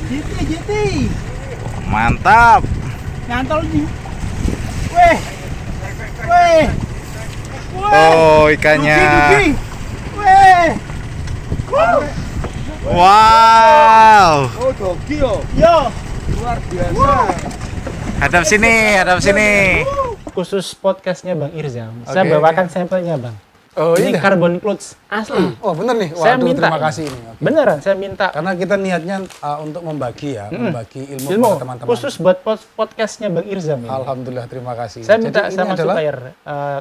GT. Mantap. Nyantol di. Weh. Oh, ikannya. Dugi. Weh. Wow. Oh, dogi yo. Yo. Luar biasa. Hadap sini. Khusus podcastnya Bang Irzam, saya bawakan sampelnya Bang. Oh, ini carbon clothes asli. Oh, bener nih. Saya Waduh, minta. terima kasih ini. Oke. Beneran, saya minta. Karena kita niatnya untuk membagi ya, membagi ilmu Ilmu kepada teman-teman. khusus buat podcastnya Bang Irzam. Alhamdulillah, terima kasih. Saya minta Jadi, sama ini adalah supplier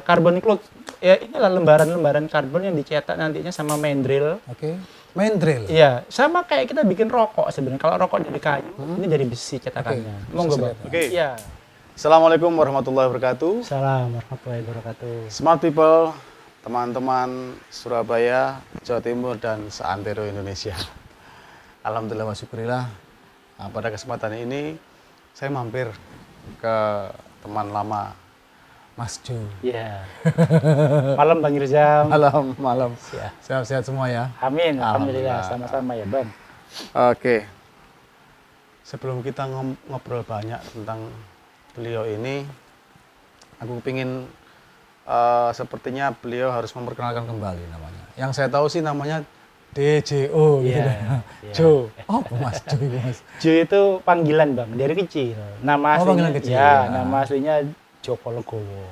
carbon cloth. Ya inilah lembaran-lembaran karbon yang dicetak nantinya sama mandril. Oke. Main drill. Iya, sama kayak kita bikin rokok sebenarnya. Kalau rokok dari kayu, ini dari besi cetakannya. Monggo Bang. Oke. Iya. Assalamualaikum warahmatullahi wabarakatuh. Assalamualaikum warahmatullahi wabarakatuh. Smart people, teman-teman Surabaya, Jawa Timur dan seantero Indonesia. Alhamdulillah wa syukurillah. Nah, pada kesempatan ini saya mampir ke teman lama Mas Jo. Iya. Malam Bang Irzam. Malam. Siap. Sehat-sehat semua ya. Amin. Alhamdulillah. Alhamdulillah. Sama-sama ya Bang. Oke. Sebelum kita ngobrol banyak tentang beliau ini, aku pingin sepertinya beliau harus memperkenalkan kembali namanya. Yang saya tahu sih namanya DJO gitu. Iya. Jo. Oh, Mas Jo itu, Mas. Jo itu panggilan Bang dari kecil. Nama aslinya panggilan kecil. Ya, nama aslinya Joko Legowo.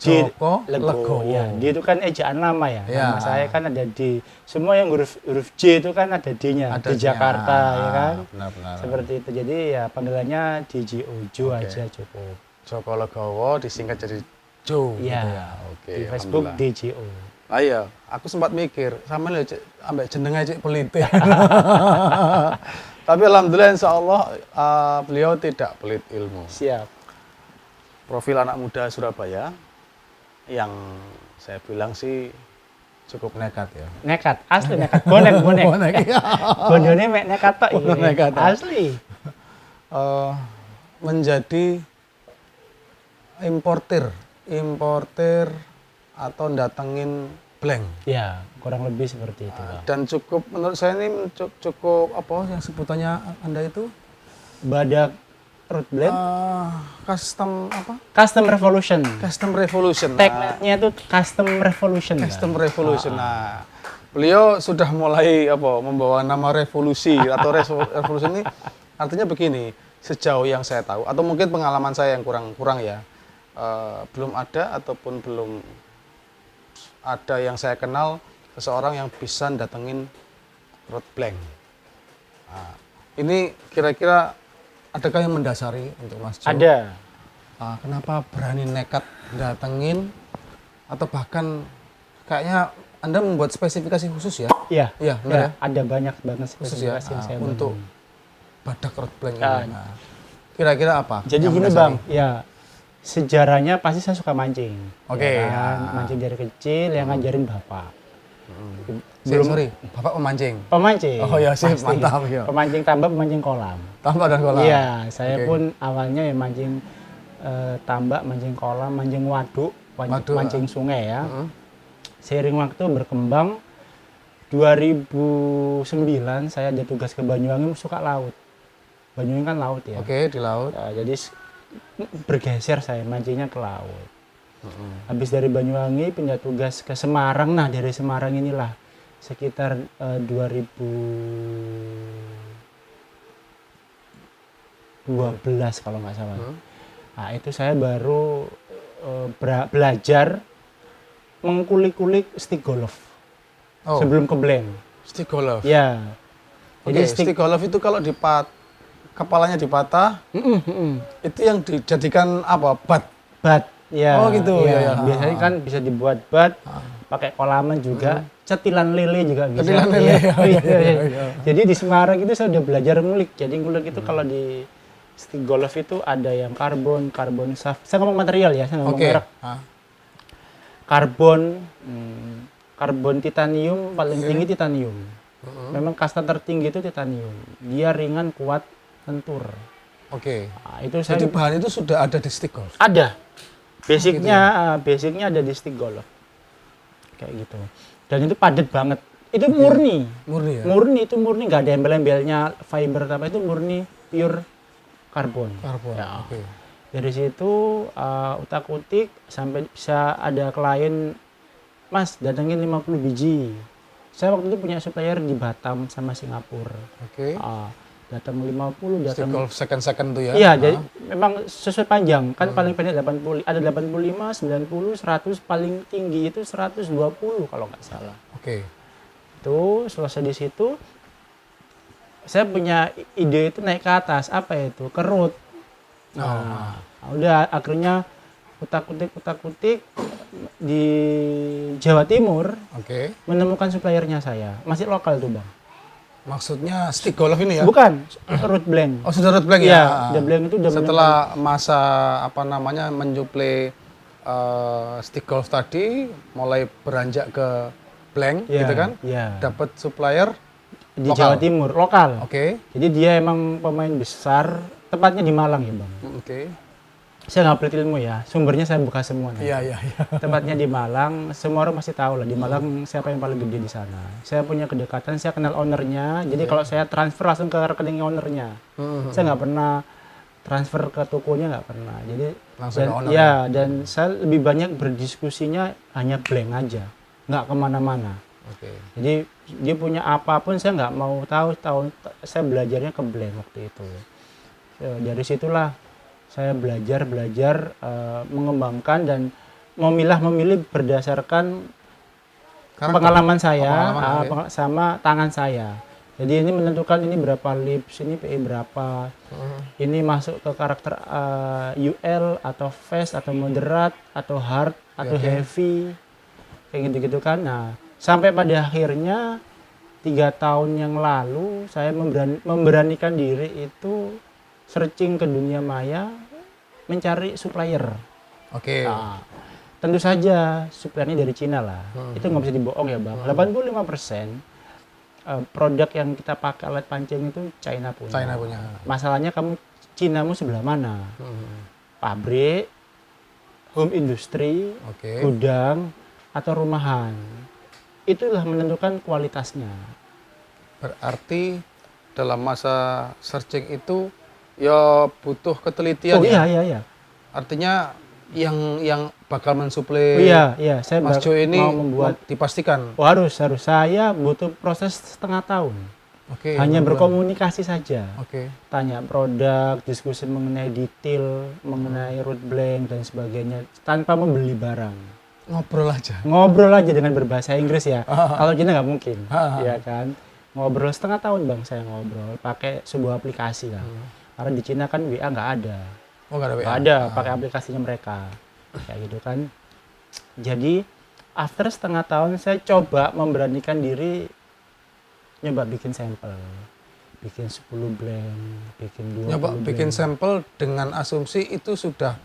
Joko Legowo. Ya, dia itu kan ejaan nama ya. Ya. Nama saya kan ada di semua yang huruf J itu kan ada D-nya di Jakarta ya kan. Benar-benar. Seperti itu. Jadi ya panggilannya DJO Jo Oke. aja cukup. Joko Legowo disingkat jadi Jo. Iya. Gitu ya. Oke. Di Facebook Alhamdulillah. DJO. Ah iya, aku sempat mikir sama lo ambek jenenge cek pelit. Tapi alhamdulillah insyaallah beliau tidak pelit ilmu. Siap. Profil anak muda Surabaya yang saya bilang sih cukup nekat ya. Nekat, asli nekat. Bonek. Bonek. Bondone mek nekat tok iki. Nekat. Asli. Menjadi importer atau datengin blank. Ya, kurang lebih seperti itu, Bang. Dan cukup menurut saya ini cukup apa yang sebutannya Anda itu Badak Root Blend, custom apa? Custom Revolution. Custom Revolution. Tagline-nya itu Custom Revolution. Custom Revolution. Nah, beliau sudah mulai membawa nama revolusi atau revolusi ini artinya begini, sejauh yang saya tahu atau mungkin pengalaman saya yang kurang ya, belum ada ataupun belum ada yang saya kenal seseorang yang bisa datengin road blank. Nah, ini kira-kira adakah yang mendasari untuk Mas Jo? Ada. Kenapa berani nekat datengin atau bahkan kayaknya Anda membuat spesifikasi khusus ya? Iya. Iya, benar ya? Ada banyak banget Khusus ya spesifikasi yang saya untuk bangun. badak road blank Ah. ini. Nah, kira-kira apa? Jadi yang gini mendasari? Bang, ya sejarahnya pasti saya suka mancing. Oke, Ya kan? ya. Mancing dari kecil yang ngajarin bapak. Sorry, Bapak pemancing. Pemancing. Oh ya, sip, pasti. mantap ya. Pemancing tambak, pemancing kolam. Tambak dan kolam. Iya, saya Oke. pun awalnya ya mancing tambak, mancing kolam, mancing waduk, Waduk, mancing sungai ya. Mm-mm. Seiring waktu berkembang, 2009 saya ada tugas ke Banyuwangi, suka laut. Banyuwangi kan laut ya. Oke, di laut. Ya, jadi bergeser saya mancingnya ke laut. Habis dari Banyuwangi pindah tugas ke Semarang. Nah, dari Semarang inilah sekitar 2012 kalau nggak salah. Nah, itu saya baru belajar mengkulik-kulik stick golf Oh, sebelum ke blend. stick golf. Ya. Oke, stick golf itu kalau kepalanya dipatah, itu yang dijadikan apa? Bat. Bat. Ya. Oh, gitu, Ya. ya. Biasanya kan bisa dibuat bat, pakai kolaman juga, cetilan lele juga bisa. Cetilan lele, Iya, oh, iya, iya, iya. iya. Jadi di Semarang itu saya udah belajar ngulik. Jadi ngulik itu kalau di stick golf itu ada yang karbon shaft. Saya ngomong material ya, saya ngomong Oke. merek. Karbon titanium paling tinggi titanium. Memang kasta tertinggi itu titanium. Dia ringan, kuat, lentur. Oke. Nah, itu saya Jadi bahan itu sudah ada di stick golf. ada. Basicnya ada di stick golf. Kayak gitu. Dan itu padat banget. Itu murni. Murni ya? Murni itu murni, nggak ada embel-embelnya fiber apa, itu murni pure karbon. Karbon. Ya. Oke. Dari situ utak-utik sampai bisa ada klien, Mas datengin 50 biji. Saya waktu itu punya supplier di Batam sama Singapura. Oke. Datang 50, datang. Stick second tuh ya? Iya, jadi memang sesuai panjang. Kan paling pendek 80, ada 85, 90, 100, paling tinggi itu 120 kalau nggak salah. Oke. Itu selesai di situ, saya punya ide itu naik ke atas. Apa itu? Kerut. Nah, udah akhirnya utak-utik di Jawa Timur Oke. menemukan suppliernya saya. Masih lokal tuh, Bang. Maksudnya stick golf ini ya? Bukan, root blank. Oh, sudah root blank Iya, ya? udah blank itu udah Setelah masa apa namanya menyuplai stick golf tadi, mulai beranjak ke blank, Iya, gitu kan? iya. Dapat supplier Di lokal. Jawa Timur, lokal. Oke. Jadi dia emang pemain besar, tepatnya di Malang ya, Bang. Oke. Saya nggak pelit ilmu ya, sumbernya saya buka semua. nanti. Iya, iya, iya. Tempatnya di Malang, semua orang pasti tahu lah di Malang siapa yang paling gede di sana. Saya punya kedekatan, saya kenal ownernya. Jadi kalau saya transfer langsung ke rekening ownernya. Saya nggak pernah transfer ke tokonya, nggak pernah. Jadi Langsung dan, ke owner. ya, dan saya lebih banyak berdiskusinya hanya blank aja, nggak kemana-mana. Oke. Jadi dia punya apapun saya nggak mau tahu. Saya belajarnya ke blank waktu itu. Dari situlah saya belajar mengembangkan dan memilih berdasarkan Karakter. pengalaman saya Pengalaman, sama tangan saya. Jadi ini menentukan ini berapa lips, ini PE berapa, ini masuk ke karakter UL atau fast atau moderate atau hard atau heavy, kayak gitu-gitu kan. Nah, sampai pada akhirnya 3 tahun yang lalu saya memberanikan diri itu searching ke dunia maya mencari supplier. Oke. Nah, tentu saja suppliernya dari Cina lah. Itu nggak bisa dibohong ya Bang. 85% produk yang kita pakai alat pancing itu China punya. China punya. Masalahnya kamu Cinamu sebelah mana? Pabrik, home industry, Oke. gudang, atau rumahan. Itulah menentukan kualitasnya. Berarti dalam masa searching itu ya butuh ketelitian Oh ya. iya. Artinya yang bakal Oh mensuplai iya, saya Mas Jo ini mau membuat. dipastikan. Oh, harus. Saya butuh proses setengah tahun. Oke. Hanya benar. berkomunikasi saja. Oke. Tanya produk, diskusi mengenai detail, mengenai root blank dan sebagainya tanpa membeli barang. Ngobrol aja. Ngobrol aja dengan berbahasa Inggris ya. Kalau Cina nggak mungkin, ya kan. Ngobrol setengah tahun Bang saya ngobrol pakai sebuah aplikasi lah. Karena di Cina kan WA nggak ada. Oh, nggak ada WA? Nggak ada, pakai aplikasinya mereka. Kayak gitu kan. Jadi after setengah tahun saya coba memberanikan diri nyoba bikin sampel. Bikin 10 blank, bikin 20 Nyoba blank. bikin sampel dengan asumsi itu sudah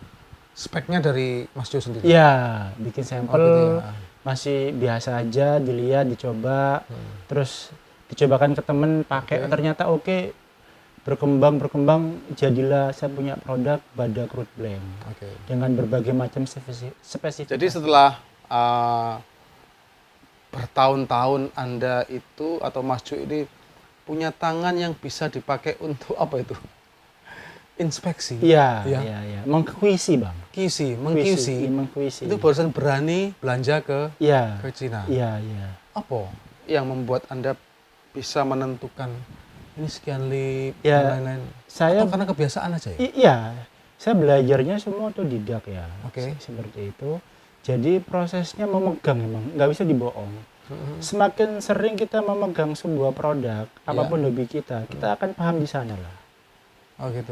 speknya dari Mas Jo sendiri. Iya, bikin sampel gitu ya. masih biasa aja, dilihat, dicoba, terus dicobakan ke temen pakai, ternyata oke, berkembang, jadilah saya punya produk badak root blank Oke. dengan berbagai macam spesifikasi. Jadi setelah bertahun-tahun Anda itu atau Mas Jo ini punya tangan yang bisa dipakai untuk apa itu? Inspeksi. Iya, Iya. mengkuisi Bang. Mengkuisi. Itu barusan berani belanja ke Iya, Cina. iya. Apa yang membuat Anda bisa menentukan ini sekian lip Ya, dan lain-lain? saya Atau karena kebiasaan aja ya? Iya, saya belajarnya semua otodidak ya. Oke. Seperti itu. Jadi prosesnya memegang emang, nggak bisa dibohong. Semakin sering kita memegang sebuah produk, apapun hobi kita akan paham di sana lah. Oh gitu.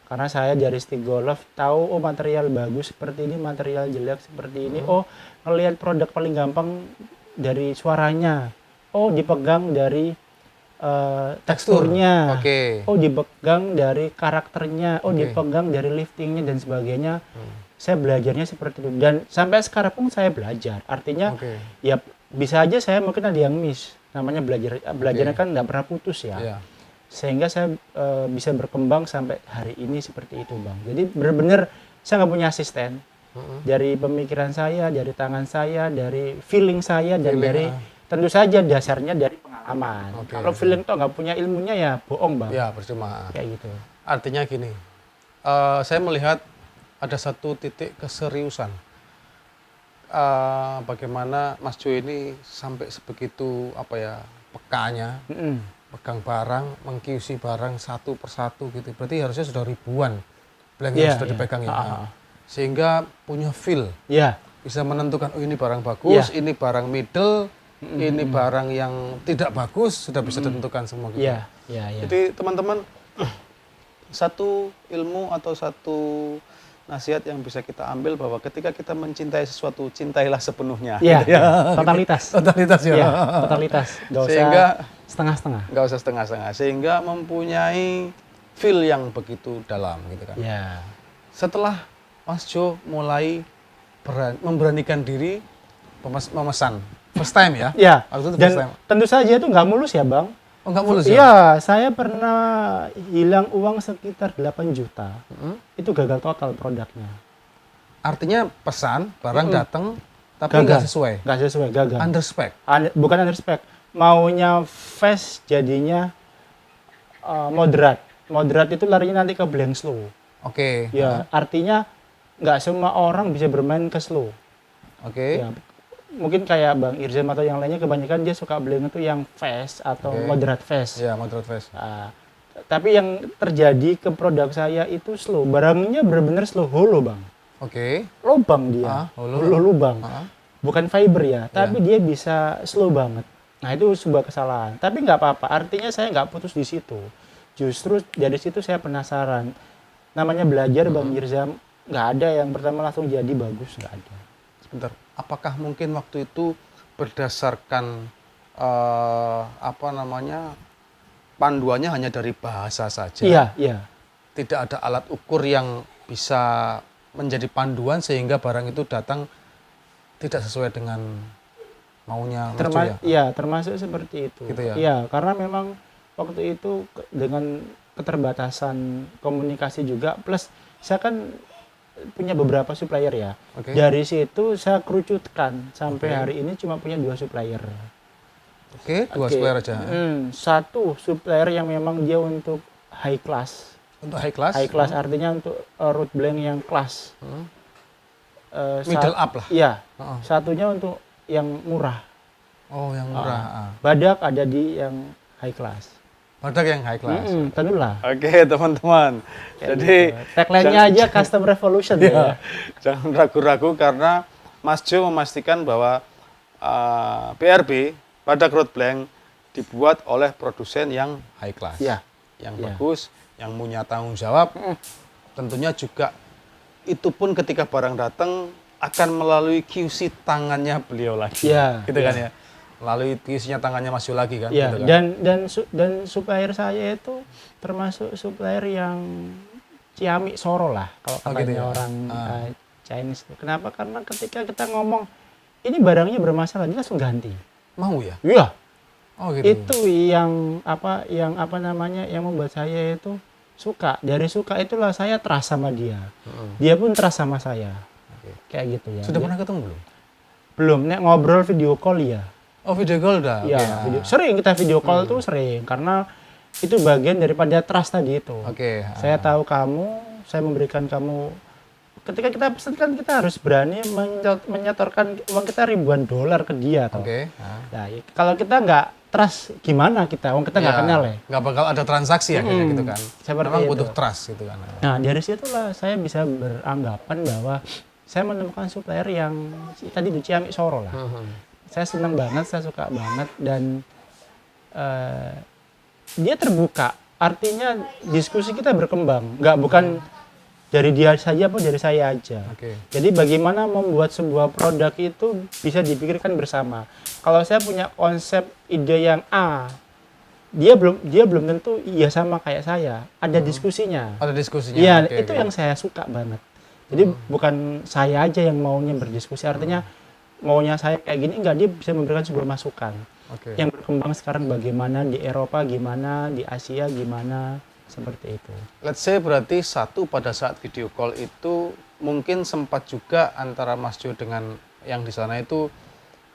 Karena saya dari stick golf tahu material bagus seperti ini, material jelek seperti ini. Oh, ngelihat produk paling gampang dari suaranya. Oh, dipegang dari teksturnya. Oke. Oh, dipegang dari karakternya. Oh, dipegang dari liftingnya dan sebagainya. Saya belajarnya seperti itu dan sampai sekarang pun saya belajar. Artinya ya bisa aja saya mungkin ada yang miss. Namanya belajarnya kan nggak pernah putus ya. Iya. Sehingga saya bisa berkembang sampai hari ini seperti itu Bang. Jadi benar-benar saya nggak punya asisten. Dari pemikiran saya, dari tangan saya, dari feeling saya dan dari tentu saja dasarnya dari pengalaman. Oke. Kalau feeling toh nggak punya ilmunya ya bohong bang. Ya, percuma. Kayak gitu. Artinya gini, saya melihat ada satu titik keseriusan. Bagaimana Mas Jo ini sampai sebegitu pekanya, pegang barang, meng-QC barang satu persatu gitu. Berarti harusnya sudah ribuan blank yang Iya, sudah iya. dipegang ya. Ah. Sehingga punya feel, Ya, bisa menentukan oh ini barang bagus, Iya. ini barang middle, ini barang yang tidak bagus, sudah bisa ditentukan semua gitu. ya, ya, ya. Jadi teman-teman, satu ilmu atau satu nasihat yang bisa kita ambil bahwa ketika kita mencintai sesuatu, cintailah sepenuhnya. Iya, totalitas. Totalitas ya. Ya, totalitas. Nggak usah Sehingga- setengah-setengah. Nggak usah setengah-setengah, sehingga mempunyai feel yang begitu dalam gitu kan. Ya, Setelah Mas Jo mulai memberanikan diri memesan, first time ya? ya. Waktu itu Dan first time. tentu saja itu nggak mulus ya bang. Oh nggak mulus ya? Iya, saya pernah hilang uang sekitar 8 juta. Itu gagal total produknya. Artinya pesan, barang datang, tapi Gagal. nggak sesuai. Nggak sesuai, gagal. Under spec. Bukan under spec. Maunya fast jadinya moderat. Moderat itu larinya nanti ke blank slow. Oke. Ya, artinya nggak semua orang bisa bermain ke slow. Oke. Ya, mungkin kayak Bang Irzam atau yang lainnya kebanyakan dia suka blank itu yang fast atau Oke. moderat fast. Ya, moderate fast. Nah, tapi yang terjadi ke produk saya itu slow. Barangnya benar-benar slow hollow, Bang. Oke. Lubang dia. Hollow. Lubang. Ah. Bukan fiber ya, tapi dia bisa slow banget. Nah, itu sebuah kesalahan. Tapi nggak apa-apa. Artinya saya nggak putus di situ. Justru dari situ saya penasaran. Namanya belajar, Bang Irzam, nggak ada yang pertama langsung jadi bagus, nggak ada. Sebentar, apakah mungkin waktu itu berdasarkan panduannya hanya dari bahasa saja? Iya, iya. Tidak ada alat ukur yang bisa menjadi panduan sehingga barang itu datang tidak sesuai dengan maunya Mas Jo ya? Iya, termasuk seperti itu. Gitu ya? Iya, karena memang waktu itu dengan keterbatasan komunikasi juga, plus saya kan punya beberapa supplier ya. Oke. Dari situ saya kerucutkan sampai Oke. hari ini cuma punya 2 supplier. Oke, dua Oke. supplier aja. Satu supplier yang memang dia untuk high class. Untuk high class? High class artinya untuk root blank yang class. Hmm. Sa- Middle up lah. Iya. Heeh. Satunya untuk yang murah. Oh, yang murah. Badak ada di yang high class. Badak yang high class. Tentulah. Oke, teman-teman. Jadi Tagline-nya aja custom revolution ya. jangan ragu-ragu karena Mas Jo memastikan bahwa BRB Badak Road Blank dibuat oleh produsen yang high class, Iya. yang Iya. bagus, yang punya tanggung jawab. Tentunya juga itu pun ketika barang datang akan melalui QC tangannya beliau lagi, Iya, gitu iya. kan ya, melalui QC-nya tangannya Mas Jo lagi kan. Iya, gitu kan? dan supplier saya itu termasuk supplier yang ciamik soro lah kalau Oh, katanya gitu ya? orang Chinese. Kenapa? Karena ketika kita ngomong ini barangnya bermasalah, dia langsung ganti. Mau ya? Iya. Oh gitu. Itu yang membuat saya itu suka. Dari suka itulah saya trust sama dia. Dia pun trust sama saya. Kayak gitu ya. Sudah Dia- pernah ketemu belum? belum nek ngobrol video call ya. Oh, video call udah. Iya, sering kita video call tuh sering karena itu bagian daripada trust tadi itu. Oke. Saya tahu kamu, saya memberikan kamu. Ketika kita pesan kan kita harus berani menyetorkan uang kita ribuan dolar ke dia. Toh. Oke. Nah, kalau kita nggak trust, gimana kita? Uang kita nggak kenal ya. Nggak bakal ada transaksi ya kayak gitu kan. Seperti Memang itu. butuh trust gitu kan. Nah, dari situlah saya bisa beranggapan bahwa saya menemukan supplier yang tadi di Ciamik Soro lah. Saya senang banget, saya suka banget dan dia terbuka. Artinya diskusi kita berkembang, bukan dari dia saja apa dari saya aja. Oke. Jadi bagaimana membuat sebuah produk itu bisa dipikirkan bersama. Kalau saya punya konsep ide yang A, dia belum tentu iya sama kayak saya. Ada diskusinya. Ada diskusinya. Iya, Oke, itu oke. yang saya suka banget. Jadi bukan saya aja yang maunya berdiskusi, artinya maunya saya kayak gini, enggak, dia bisa memberikan sebuah masukan. Oke. Yang berkembang sekarang bagaimana di Eropa, gimana di Asia, gimana seperti itu. Let's say berarti pada saat video call itu mungkin sempat juga antara Mas Jo dengan yang di sana itu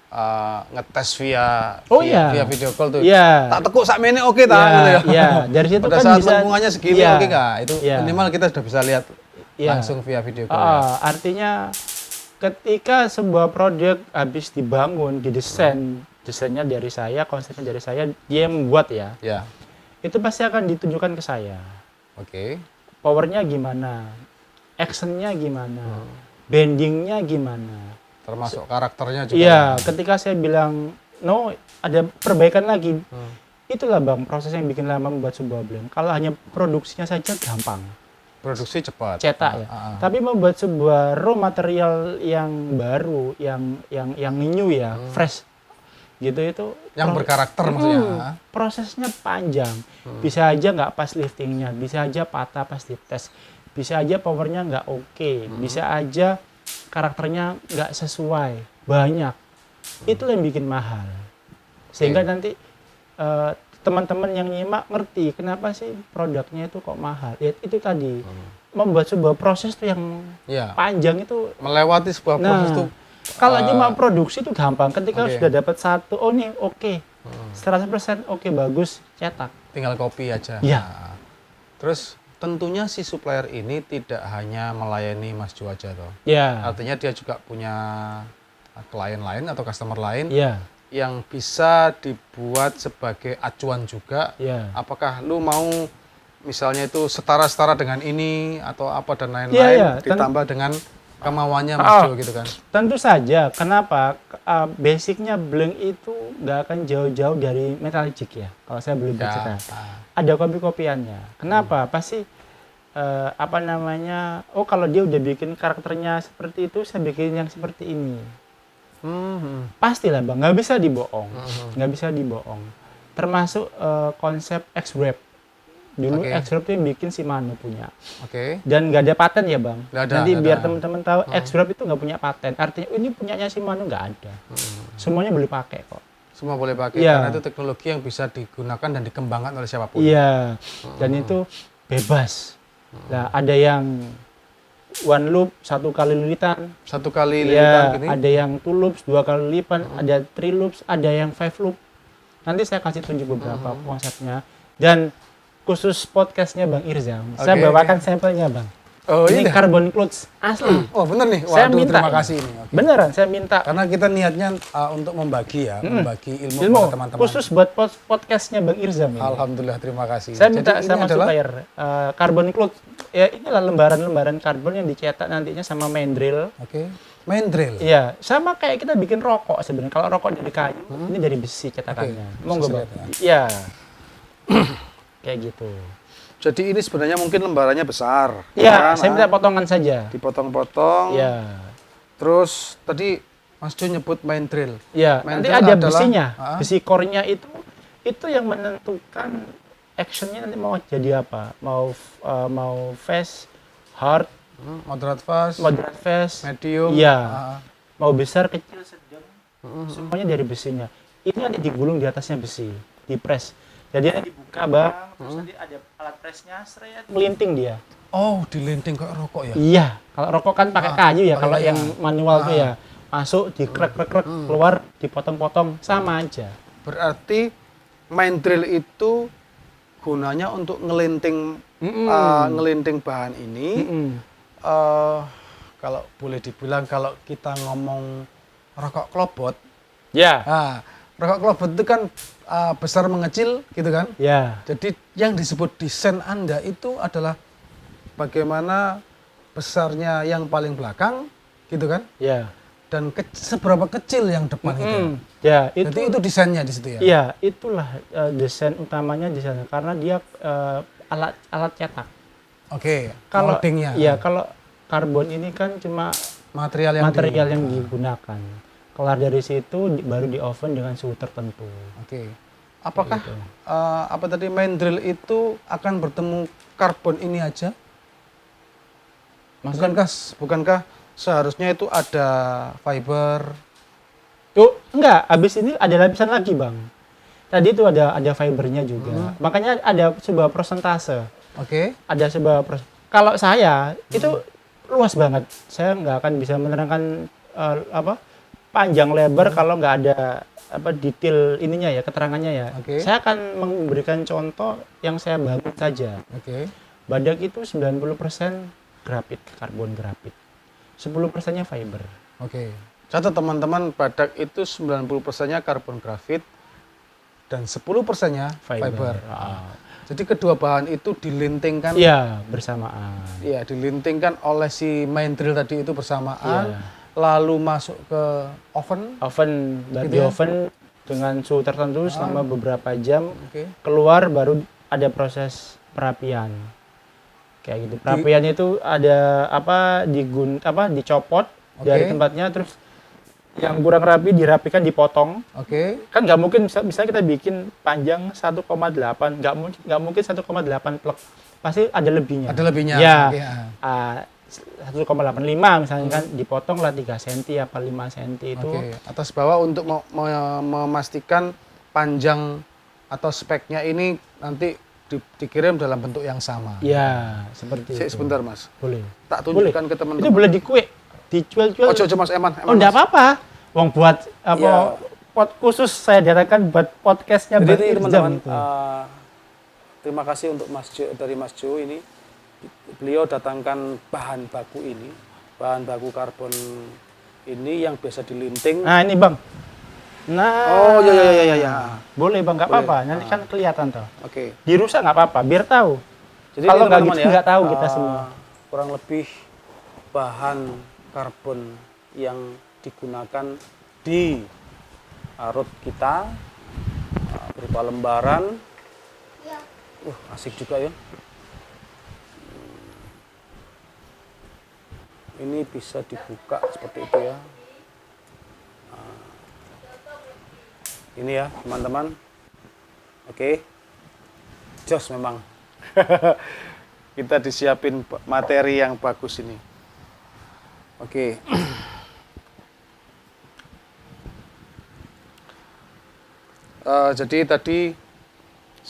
ngetes via Oh, iya. via video call tuh. Iya. Tak tekuk sakmene oke ta Iya, gitu ya. iya. Dari situ Pada kan saat bisa- lengkungannya segini iya. oke nggak? Itu Iya. minimal kita sudah bisa lihat Iya. langsung via video call. Ya. Artinya ketika sebuah produk habis dibangun, didesain, desainnya dari saya, konsepnya dari saya, dia yang membuat ya, Ya. itu pasti akan ditunjukkan ke saya. Oke. Powernya gimana, actionnya gimana, bendingnya gimana. Termasuk karakternya juga. Iya, ya. ketika saya bilang no, ada perbaikan lagi. Hmm. Itulah bang proses yang bikin lama membuat sebuah blend. Kalau hanya produksinya saja gampang, Produksi cepat. cetak ya. Tapi membuat sebuah raw material yang baru, yang new ya, fresh, gitu itu. Yang berkarakter maksudnya. Prosesnya panjang. Bisa aja nggak pas liftingnya, bisa aja patah pas dites, bisa aja powernya nggak oke, bisa aja karakternya nggak sesuai, banyak. Itulah yang bikin mahal. Sehingga nanti teman-teman yang nyimak ngerti kenapa sih produknya itu kok mahal. Ya, itu tadi membuat sebuah proses tuh yang Iya. panjang itu. Melewati sebuah proses itu Kalau cuma produksi itu gampang. Ketika Oke. sudah dapat satu, oh nih oke, 100% oke, bagus, cetak. tinggal copy aja. Iya. Nah, terus tentunya si supplier ini tidak hanya melayani Mas Jo aja toh. Ya, Artinya dia juga punya klien lain atau customer lain ya, yang bisa dibuat sebagai acuan juga. ya. Apakah lu mau misalnya itu setara-setara dengan ini atau apa dan lain-lain Iya, iya. ditambah dengan kemauannya Mas Jo gitu kan. Tentu saja. Kenapa? Basicnya blend itu nggak akan jauh-jauh dari metalic ya. Kalau saya belum Ya. bicara. Ada kopi-kopiannya. Kenapa? Pasti apa namanya? Oh, kalau dia udah bikin karakternya seperti itu, saya bikin yang seperti ini. Pastilah bang, nggak bisa dibohong, nggak bisa dibohong. Termasuk konsep X-Wrap. Dulu Oke. X-Wrap itu yang bikin si Manu punya. Oke. Dan nggak ada paten ya bang. Nggak ada, Nanti nggak biar ada. teman-teman tahu X-Wrap itu nggak punya paten. Artinya ini punyanya si Manu nggak ada. Semuanya boleh pakai kok. Semua boleh pakai Iya. karena itu teknologi yang bisa digunakan dan dikembangkan oleh siapapun. Iya. Dan itu bebas. Nah ada yang one loop, 1 kali lilitan. Satu kali lilitan Iya. gini. Ada yang 2 loops, 2 kali lipan. Ada 3 loops, ada yang 5 loop. Nanti saya kasih tunjuk beberapa konsepnya. Dan khusus podcastnya Bang Irzam, saya Oke, bawakan sampelnya Bang. Oh Ini ini. carbon clothes asli. Oh bener nih. Saya Waduh, minta. terima kasih ini. Oke. Beneran, saya minta. Karena kita niatnya untuk membagi ya, membagi ilmu, Ilmu kepada teman-teman. khusus buat podcastnya Bang Irzam. Ini. Alhamdulillah, terima kasih. Saya minta Jadi ini sama adalah supplier carbon cloth. Ya inilah lembaran-lembaran karbon yang dicetak nantinya sama mandril. Oke. Main drill. Iya, sama kayak kita bikin rokok sebenarnya. Kalau rokok dari kayu, ini dari besi cetakannya. Monggo bisa Bang. lihat Iya. Kayak gitu. Jadi ini sebenarnya mungkin lembarannya besar. Iya, kan? saya minta potongan saja. Dipotong-potong. Iya. Terus tadi Mas Jo nyebut main drill. Iya, Main nanti drill ada adalah- besinya. Ah. Besi core-nya itu yang menentukan actionnya nanti mau jadi apa. Mau fast, hard, Moderate fast, moderate fast, medium. Iya. ah, mau besar, kecil, sedang, semuanya dari besinya. Ini nanti digulung di atasnya besi, dipres. Jadi nanti dibuka bang, terus nanti ada alat presnya, seret, melinting dia. Oh, dilinting kayak rokok ya? Iya, kalau rokok kan pakai kayu ya, oh kalau iya, yang iya. manual tuh ya masuk, dikrek-krek, keluar, dipotong-potong, sama aja. Berarti main drill itu gunanya untuk ngelinting ngelinting bahan ini. Kalau boleh dibilang kalau kita ngomong rokok klobot, Ya, rokok klobot itu kan besar mengecil gitu kan. ya, Jadi yang disebut desain Anda itu adalah bagaimana besarnya yang paling belakang gitu kan, ya. dan seberapa kecil yang depan itu. Ya, Jadi itu desainnya di situ ya. Iya, itulah desain utamanya di sana karena dia alat cetak. Oke, Kalau moldingnya. iya, kalau karbon ini kan cuma Material yang digunakan. Kelar dari situ baru di oven dengan suhu tertentu. Oke. Apakah Gitu. apa tadi main drill itu akan bertemu karbon ini aja? Bukankah seharusnya itu ada fiber? Tuh, enggak, habis ini ada lapisan lagi, Bang. Tadi itu ada fibernya juga. Makanya ada sebuah persentase. Oke. Ada sebuah kalau saya itu luas banget. Saya nggak akan bisa menerangkan panjang lebar kalau nggak ada apa detail ininya ya, keterangannya ya. Oke. Saya akan memberikan contoh yang saya bangun saja. Oke. Badak itu 90% grafit, karbon grafit. 10%-nya fiber. Oke. Catat teman-teman, badak itu 90%-nya karbon grafit dan 10%-nya fiber. Ah. Jadi kedua bahan itu dilintingkan, Iya, bersamaan. ya dilintingkan oleh si main drill tadi itu bersamaan, Iya. lalu masuk ke oven. Oven, Gitu di ya? oven dengan suhu tertentu selama beberapa jam. Oke. Keluar baru ada proses perapian. Kayak gitu. Perapian itu ada dicopot dari Oke. tempatnya, terus yang kurang rapi dirapikan, dipotong. Oke. Kan nggak mungkin misalnya kita bikin panjang 1,8, nggak mungkin 1,8 plek. Pasti ada lebihnya. Ada lebihnya. Ya. Oke, 1,85 misalnya kan dipotong lah 3 cm apa 5 cm itu. Oke, atas bawah untuk memastikan panjang atau speknya ini nanti dikirim dalam bentuk yang sama. Ya, seperti itu. Sebentar Mas, Boleh. tak tunjukkan ke Itu teman-teman. boleh di kue, dijual-jual. Ojo Mas Eman. Oh, enggak apa-apa. Wong buat Ya. khusus saya datangkan buat podcastnya Jadi Bang Irzam teman-teman, itu. terima kasih untuk dari Mas Jo ini. Beliau datangkan bahan baku ini, bahan baku karbon ini yang biasa dilinting. Nah, ini Bang. Nah. Oh, ya. Boleh Bang, nggak Boleh. apa-apa. Nanti kan kelihatan toh. Oke. Dirusak nggak apa-apa, biar tahu. Jadi Kalau ini nggak teman-teman gitu nggak tahu kita semua. Kurang lebih bahan karbon yang digunakan di rod kita berupa lembaran. Asik juga ya. Ini bisa dibuka seperti itu ya. Ini ya teman-teman. Oke. Jos memang. Kita disiapin materi yang bagus ini. Oke. Jadi tadi 10%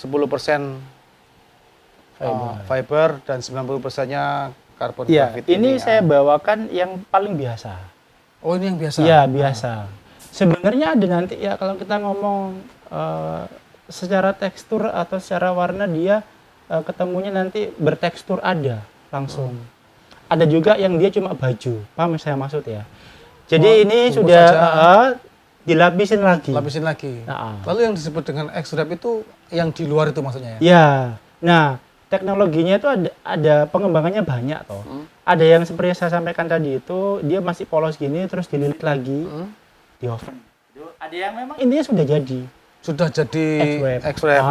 fiber dan 90%-nya karbon Iya, grafit ini ya. saya bawakan yang paling biasa. Oh, ini yang biasa. Iya, biasa. Sebenarnya ada nanti ya kalau kita ngomong secara tekstur atau secara warna dia ketemunya nanti bertekstur ada langsung. Ada juga yang dia cuma baju. Paham saya maksud ya? Jadi ini bungkus sudah aja. dilapisin lagi. Lapisin lagi. Nah. Lalu yang disebut dengan X-wrap itu yang di luar itu maksudnya ya? Ya. Nah, teknologinya itu ada pengembangannya banyak toh. Ada yang seperti saya sampaikan tadi itu dia masih polos gini terus dililit lagi di oven. Ada yang memang intinya sudah jadi. Sudah jadi X-wrap. X-wrap.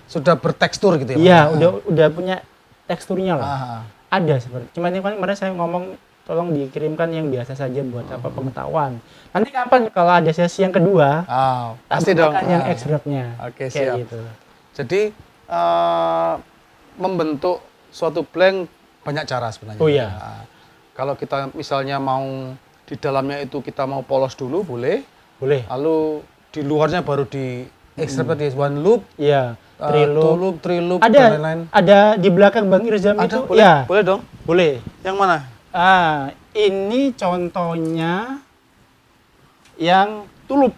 Sudah bertekstur gitu ya? Iya, Pak? udah punya teksturnya lah. Ah. Ada seperti. Cuman ini kan kemarin saya ngomong tolong dikirimkan yang biasa saja buat apa pengetahuan. Nanti kapan kalau ada sesi yang kedua, Ah, pasti dong. tambahkan yang X-wrap-nya. Oke, Kayak siap. gitu. Jadi membentuk suatu blank banyak cara sebenarnya. Oh iya. Kalau kita misalnya mau di dalamnya itu kita mau polos dulu boleh. Boleh. Lalu di luarnya baru di X-wrap tadi one loop, Iya, two triloop. loop, three loop, Ada dan lain-lain. ada di belakang Bang Irzam Ada, itu. boleh? Ya, Boleh dong. boleh. Yang mana? Ini contohnya yang tulup,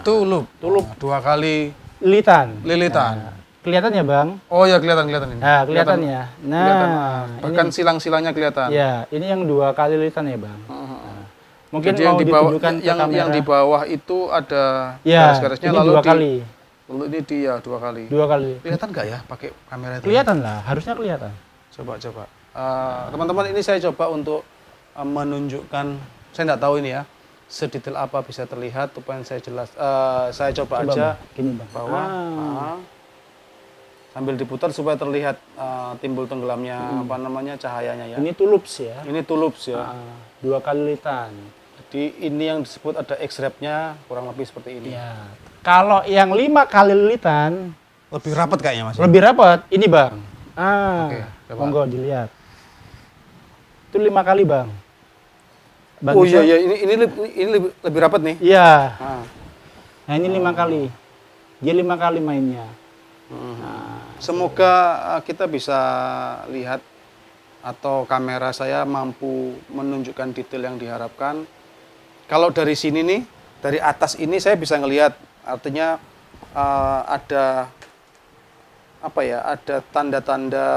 Two loop. Tulup. Dua kali lilitan. lilitan. Kelihatan ya, Bang? Oh ya kelihatan ini. Nah, kelihatan ya. Nah, Kelihatan. ini, Bahkan silang-silangnya kelihatan. ya, ini yang 2 kali lilitan ya, Bang. Nah, mungkin Jadi mau yang di bawah ditunjukkan ke yang kamera. di bawah itu ada Ya, garis-garisnya ini lalu 2 kali. Lalu ini dia 2 kali. 2 kali. Kelihatan nggak ya pakai kamera itu? Kelihatan lah, harusnya kelihatan. Coba. Teman-teman ini saya coba untuk menunjukkan, saya nggak tahu ini ya, sedetail apa bisa terlihat, supaya saya jelas. Saya coba aja Bang. Gini, Bang. bawah, sambil diputar supaya terlihat timbul tenggelamnya apa namanya cahayanya ya. Ini tulups ya. Ini tulips ya. 2 kali lilitan. Jadi ini yang disebut ada X-wrap-nya kurang lebih seperti ini. Ya. Kalau yang 5 kali lilitan Lebih rapat kayaknya Mas. lebih rapat. Ini, Bang. Oke, coba. Monggo dilihat. Itu 5 kali, Bang. Bang Oh Irzam? iya ini lebih rapat nih. Iya. Nah. Nah, ini 5 kali. Dia 5 kali mainnya. Semoga kita bisa lihat atau kamera saya mampu menunjukkan detail yang diharapkan. kalau dari sini nih, dari atas ini saya bisa ngelihat, artinya ada apa ya? Ada tanda-tanda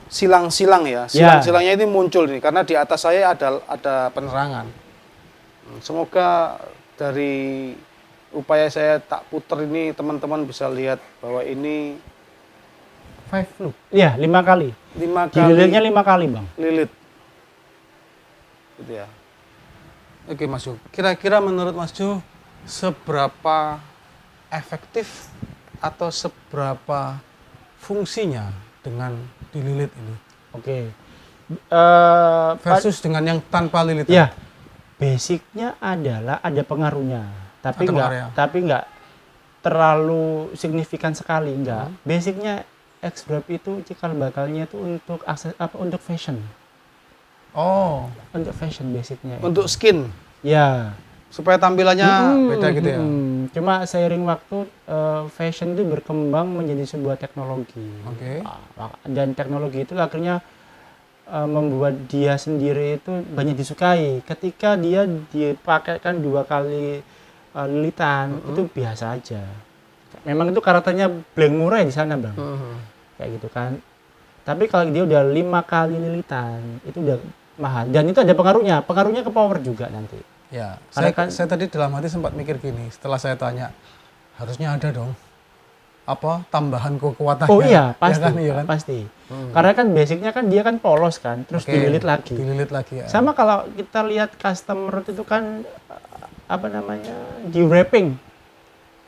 silang-silang ya. Silang-silangnya ini muncul nih karena di atas saya ada Penerangan. Semoga dari upaya saya tak puter ini teman-teman bisa lihat bahwa ini 5 loop. Iya, 5 kali. 5 kali Dililitnya 5 kali, Bang. lilit. Gitu ya. Oke Mas Jo, kira-kira menurut Mas Jo seberapa efektif atau seberapa fungsinya dengan dililit ini Oke. versus dengan yang tanpa lilitan? Ya, basicnya adalah ada pengaruhnya, tapi Ada pengaruhnya. nggak terlalu signifikan sekali, enggak. Basicnya X-Wrap itu cikal bakalnya itu untuk akses apa untuk fashion, Oh, untuk fashion basicnya. Untuk skin Ya. supaya tampilannya beda gitu ya? Cuma seiring waktu fashion itu berkembang menjadi sebuah teknologi. Oke. Dan teknologi itu akhirnya membuat dia sendiri itu banyak disukai. Ketika dia dipakaikan 2 kali lilitan itu biasa aja. Memang itu karakternya blank murah di sana, Bang. Kayak gitu kan. Tapi kalau dia udah 5 kali lilitan itu udah mahal. Dan itu ada pengaruhnya ke power juga nanti. Ya, Karena saya tadi dalam hati sempat mikir gini, setelah saya tanya, harusnya ada dong apa tambahan kekuatannya. Oh iya, pasti. Ya kan, iya kan? Pasti. Karena kan basicnya kan dia kan polos kan, terus Oke, dililit lagi. Dililit lagi ya. Sama kalau kita lihat custom road itu kan apa namanya? Di wrapping.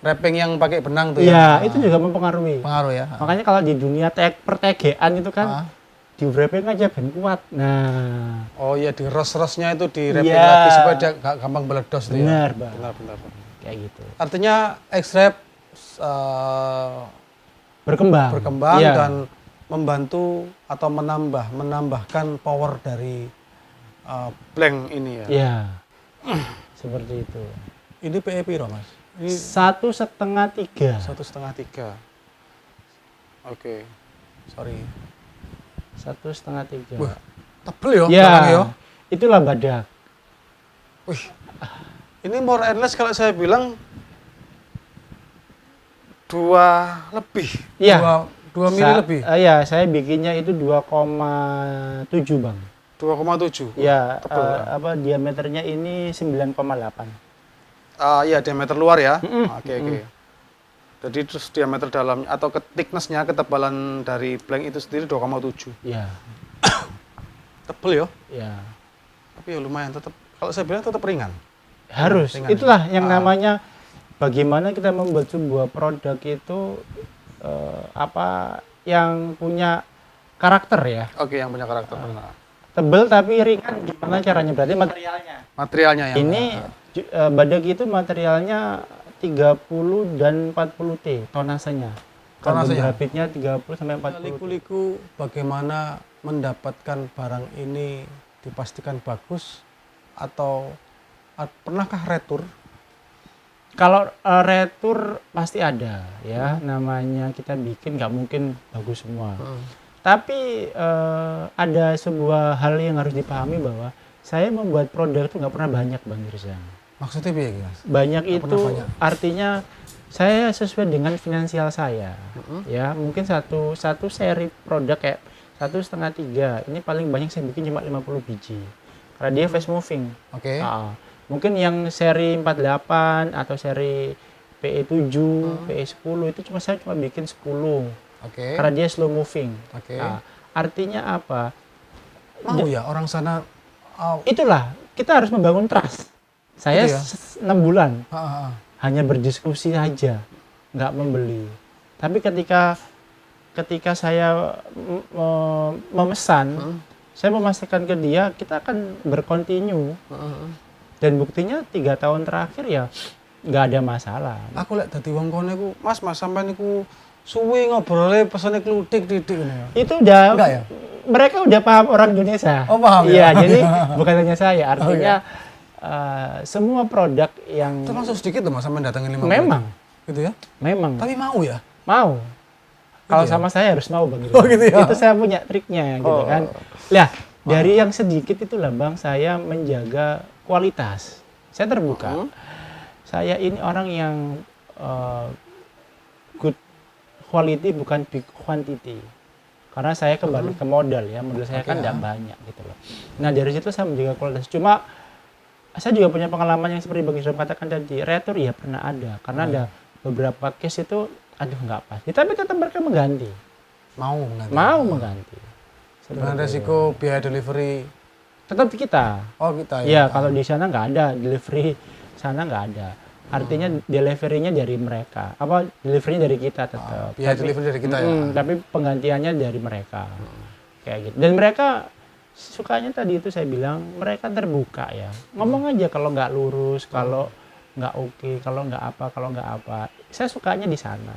Wrapping yang pakai benang tuh Iya, ya. itu juga mempengaruhi. Pengaruh ya. Makanya kalau di dunia pertegean itu kan Ah. di wrapping aja ben kuat. Nah, Oh iya, di ros-rosnya itu di wrapping Iya. lagi supaya dia gak gampang meledos tuh ya. benar, Bang. benar-benar. Kayak gitu. Artinya X-Wrap Berkembang. berkembang Iya. dan membantu atau menambahkan power dari Blank ini ya. Iya. Seperti itu. ini PE piro Mas? Ini 1,5 3. 1,5 3. Oke. sorry. 1,5 3. Wah, tebel ya Ya, barangnya ya. itulah badak. Wih, Ini more and less kalau saya bilang 2 lebih. Iya. 2 mili lebih. Iya, saya bikinnya itu 2,7 Bang. 2,7. Ya, Tebel, ya? apa diameternya ini 9,8. Iya, diameter luar ya. Oke, oke. Jadi terus diameter dalamnya atau thickness-nya, ketebalan dari blank itu sendiri 2,7. Iya. Tebel ya. Ya. Tapi ya lumayan tetap. Kalau saya bilang tetap ringan. Harus. Ringan. Itulah yang namanya bagaimana kita membuat sebuah produk itu apa yang punya karakter ya. Oke, yang punya karakter. Benar. Tebel tapi ringan gimana caranya? Berarti materialnya. Materialnya yang Ini badak itu materialnya 30 dan 40 T tonasenya. Tonasenya? Grafitnya 30 sampai 40 T. Liku-liku bagaimana mendapatkan barang ini dipastikan bagus atau pernahkah retur? Kalau retur pasti ada ya, namanya kita bikin nggak mungkin bagus semua. Tapi ada sebuah hal yang harus dipahami bahwa saya membuat produk itu nggak pernah banyak, Bang Irzan. Maksudnya piye iki, Mas? Banyak Nggak itu pernah banyak. artinya saya sesuai dengan finansial saya. Ya, mungkin satu seri produk kayak 1,5 3 ini paling banyak saya bikin cuma 50 biji. Karena dia fast moving. Oke. Mungkin yang seri 48 atau seri PE7, PE10 itu saya cuma bikin 10. Oke. Karena dia slow moving. Oke. Nah, artinya apa? Mau ya orang sana Itulah kita harus membangun trust. Saya Gitu ya? 6 bulan ha. hanya berdiskusi saja, nggak membeli. Tapi ketika saya memesan, saya memastikan ke dia kita akan berkontinu. Dan buktinya 3 tahun terakhir ya nggak ada masalah. Aku lihat dadi wong kono iku, Mas sampean niku suwi ngobrolnya pesane klutik titik ngono ya. Itu udah Enggak ya? mereka udah paham orang Indonesia. Oh, paham ya? Iya, jadi bukan hanya saya, artinya iya. semua produk yang Termasuk sedikit loh Mas sampean datengin 50. memang Gitu ya. memang Tapi mau ya? mau. Kalau ya? sama saya harus mau Bang. Oh, gitu ya? Itu saya punya triknya gitu kan. Lah, dari yang sedikit itulah Bang saya menjaga kualitas. Saya terbuka. Saya ini orang yang good quality bukan big quantity. Karena saya kembali ke modal ya, modal saya kan tidak banyak gitu loh. Nah dari situ saya menjaga kualitas. Cuma saya juga punya pengalaman yang seperti Bang Islam katakan tadi, retur ya pernah ada. Karena ada beberapa case itu, aduh nggak pas. Ya, tapi tetap mereka mengganti. Mau mengganti. Dengan resiko biaya delivery. Tetap kita. Oh kita Ya kalau di sana nggak ada, delivery sana nggak ada. Artinya delivery-nya dari mereka. Delivery-nya dari kita tetap. Biaya delivery dari kita ya. Tapi penggantiannya dari mereka. Kayak gitu. Dan mereka sukanya tadi itu saya bilang, mereka terbuka ya. Ngomong aja kalau nggak lurus, kalau nggak oke, kalau nggak apa. Saya sukanya di sana.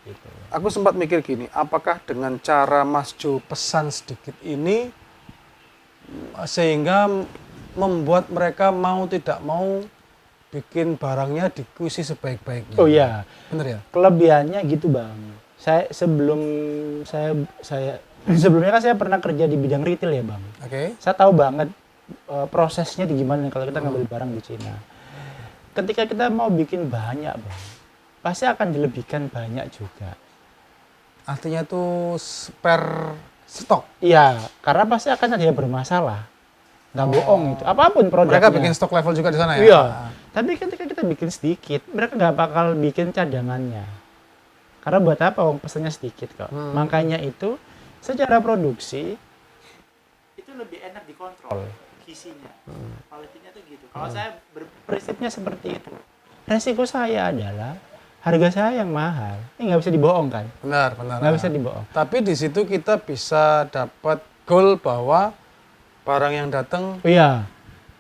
Gitu. Aku sempat mikir gini, apakah dengan cara Mas Jo pesan sedikit ini sehingga membuat mereka mau tidak mau bikin barangnya dikuisi sebaik-baiknya. Oh iya. Bener ya? Kelebihannya gitu Bang. Sebelumnya kan saya pernah kerja di bidang retail ya Bang. Oke. Saya tahu banget prosesnya di gimana kalau kita ngambil barang di Cina. Ketika kita mau bikin banyak Bang, pasti akan dilebihkan banyak juga. Artinya itu spare stok. Iya, karena pasti akan ada yang bermasalah. Nggak bohong itu. Apapun produknya. Mereka bikin stok level juga di sana ya? Iya. Tapi ketika kita bikin sedikit, mereka nggak bakal bikin cadangannya. Karena buat apa? Wong pesannya sedikit kok. Makanya itu secara produksi itu lebih enak dikontrol isinya. Kualitinya tuh gitu. Kalau saya berprinsipnya seperti itu. Resiko saya adalah harga saya yang mahal. Ini nggak bisa dibohong kan? Benar. Nggak bisa dibohong. Tapi di situ kita bisa dapat goal bahwa barang yang datang Oh iya,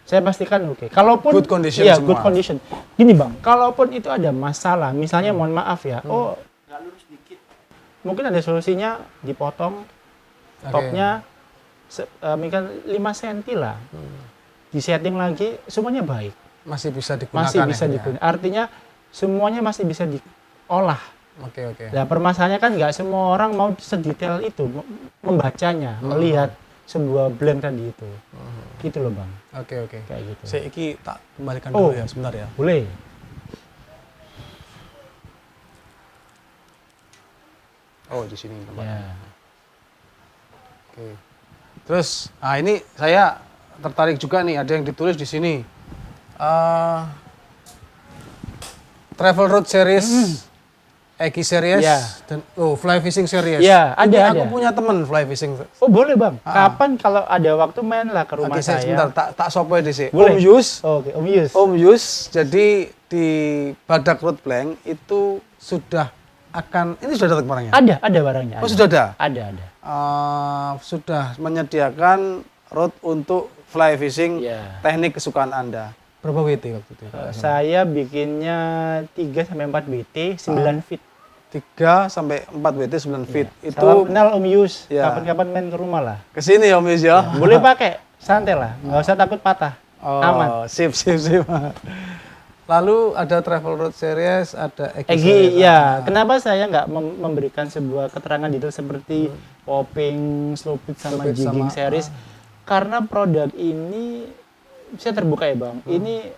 saya pastikan oke. Kalaupun good condition iya, semua. good condition. Gini Bang, kalaupun itu ada masalah, misalnya mohon maaf ya, nggak lurus dikit, mungkin ada solusinya dipotong topnya mungkin 5 cm lah, disetting lagi, semuanya baik, Masih bisa digunakan. masih bisa ya? digunakan. Artinya semuanya masih bisa diolah. Oke. Nah permasalahannya kan nggak semua orang mau sedetail itu membacanya, melihat sebuah blend tadi itu, gitu loh Bang. Oke. Kayak gitu. Saya tak kembalikan dulu ya, sebentar ya. Boleh. oh di sini tempatnya. Ya. Oke. Terus, ini saya tertarik juga nih, ada yang ditulis di sini. Travel Road Series, Eki Series, Ya. dan Fly Fishing Series. Ya, Ini ada. aku punya teman fly fishing. Oh boleh Bang. Kapan kalau ada waktu mainlah ke rumah Oke, saya. sebentar, tak sopo di sini. Boleh. Om Yus, Oke, Om Yus. Om Yus, jadi di Badak Road Blank itu sudah ini sudah datang barangnya? Ada barangnya. Oh sudah ada? Ada. Sudah menyediakan road untuk fly fishing Ya. teknik kesukaan Anda. berapa WT waktu itu? Saya bikinnya 3 sampai 4 BT, 9 feet. 3 sampai 4 WT 9 feet. Itu Salam kenal Om Yus. Ya. Kapan-kapan main ke rumah lah. kesini Om Yus ya. Boleh pakai, santai lah. Nggak usah takut patah. Aman. Sip. Lalu ada Travel Road Series, ada Eki Egi, Series. ya. Kenapa saya nggak memberikan sebuah keterangan detail seperti popping, slow pitch sama Slow pitch jigging sama- series? Karena produk ini, saya terbuka ya Bang. Ini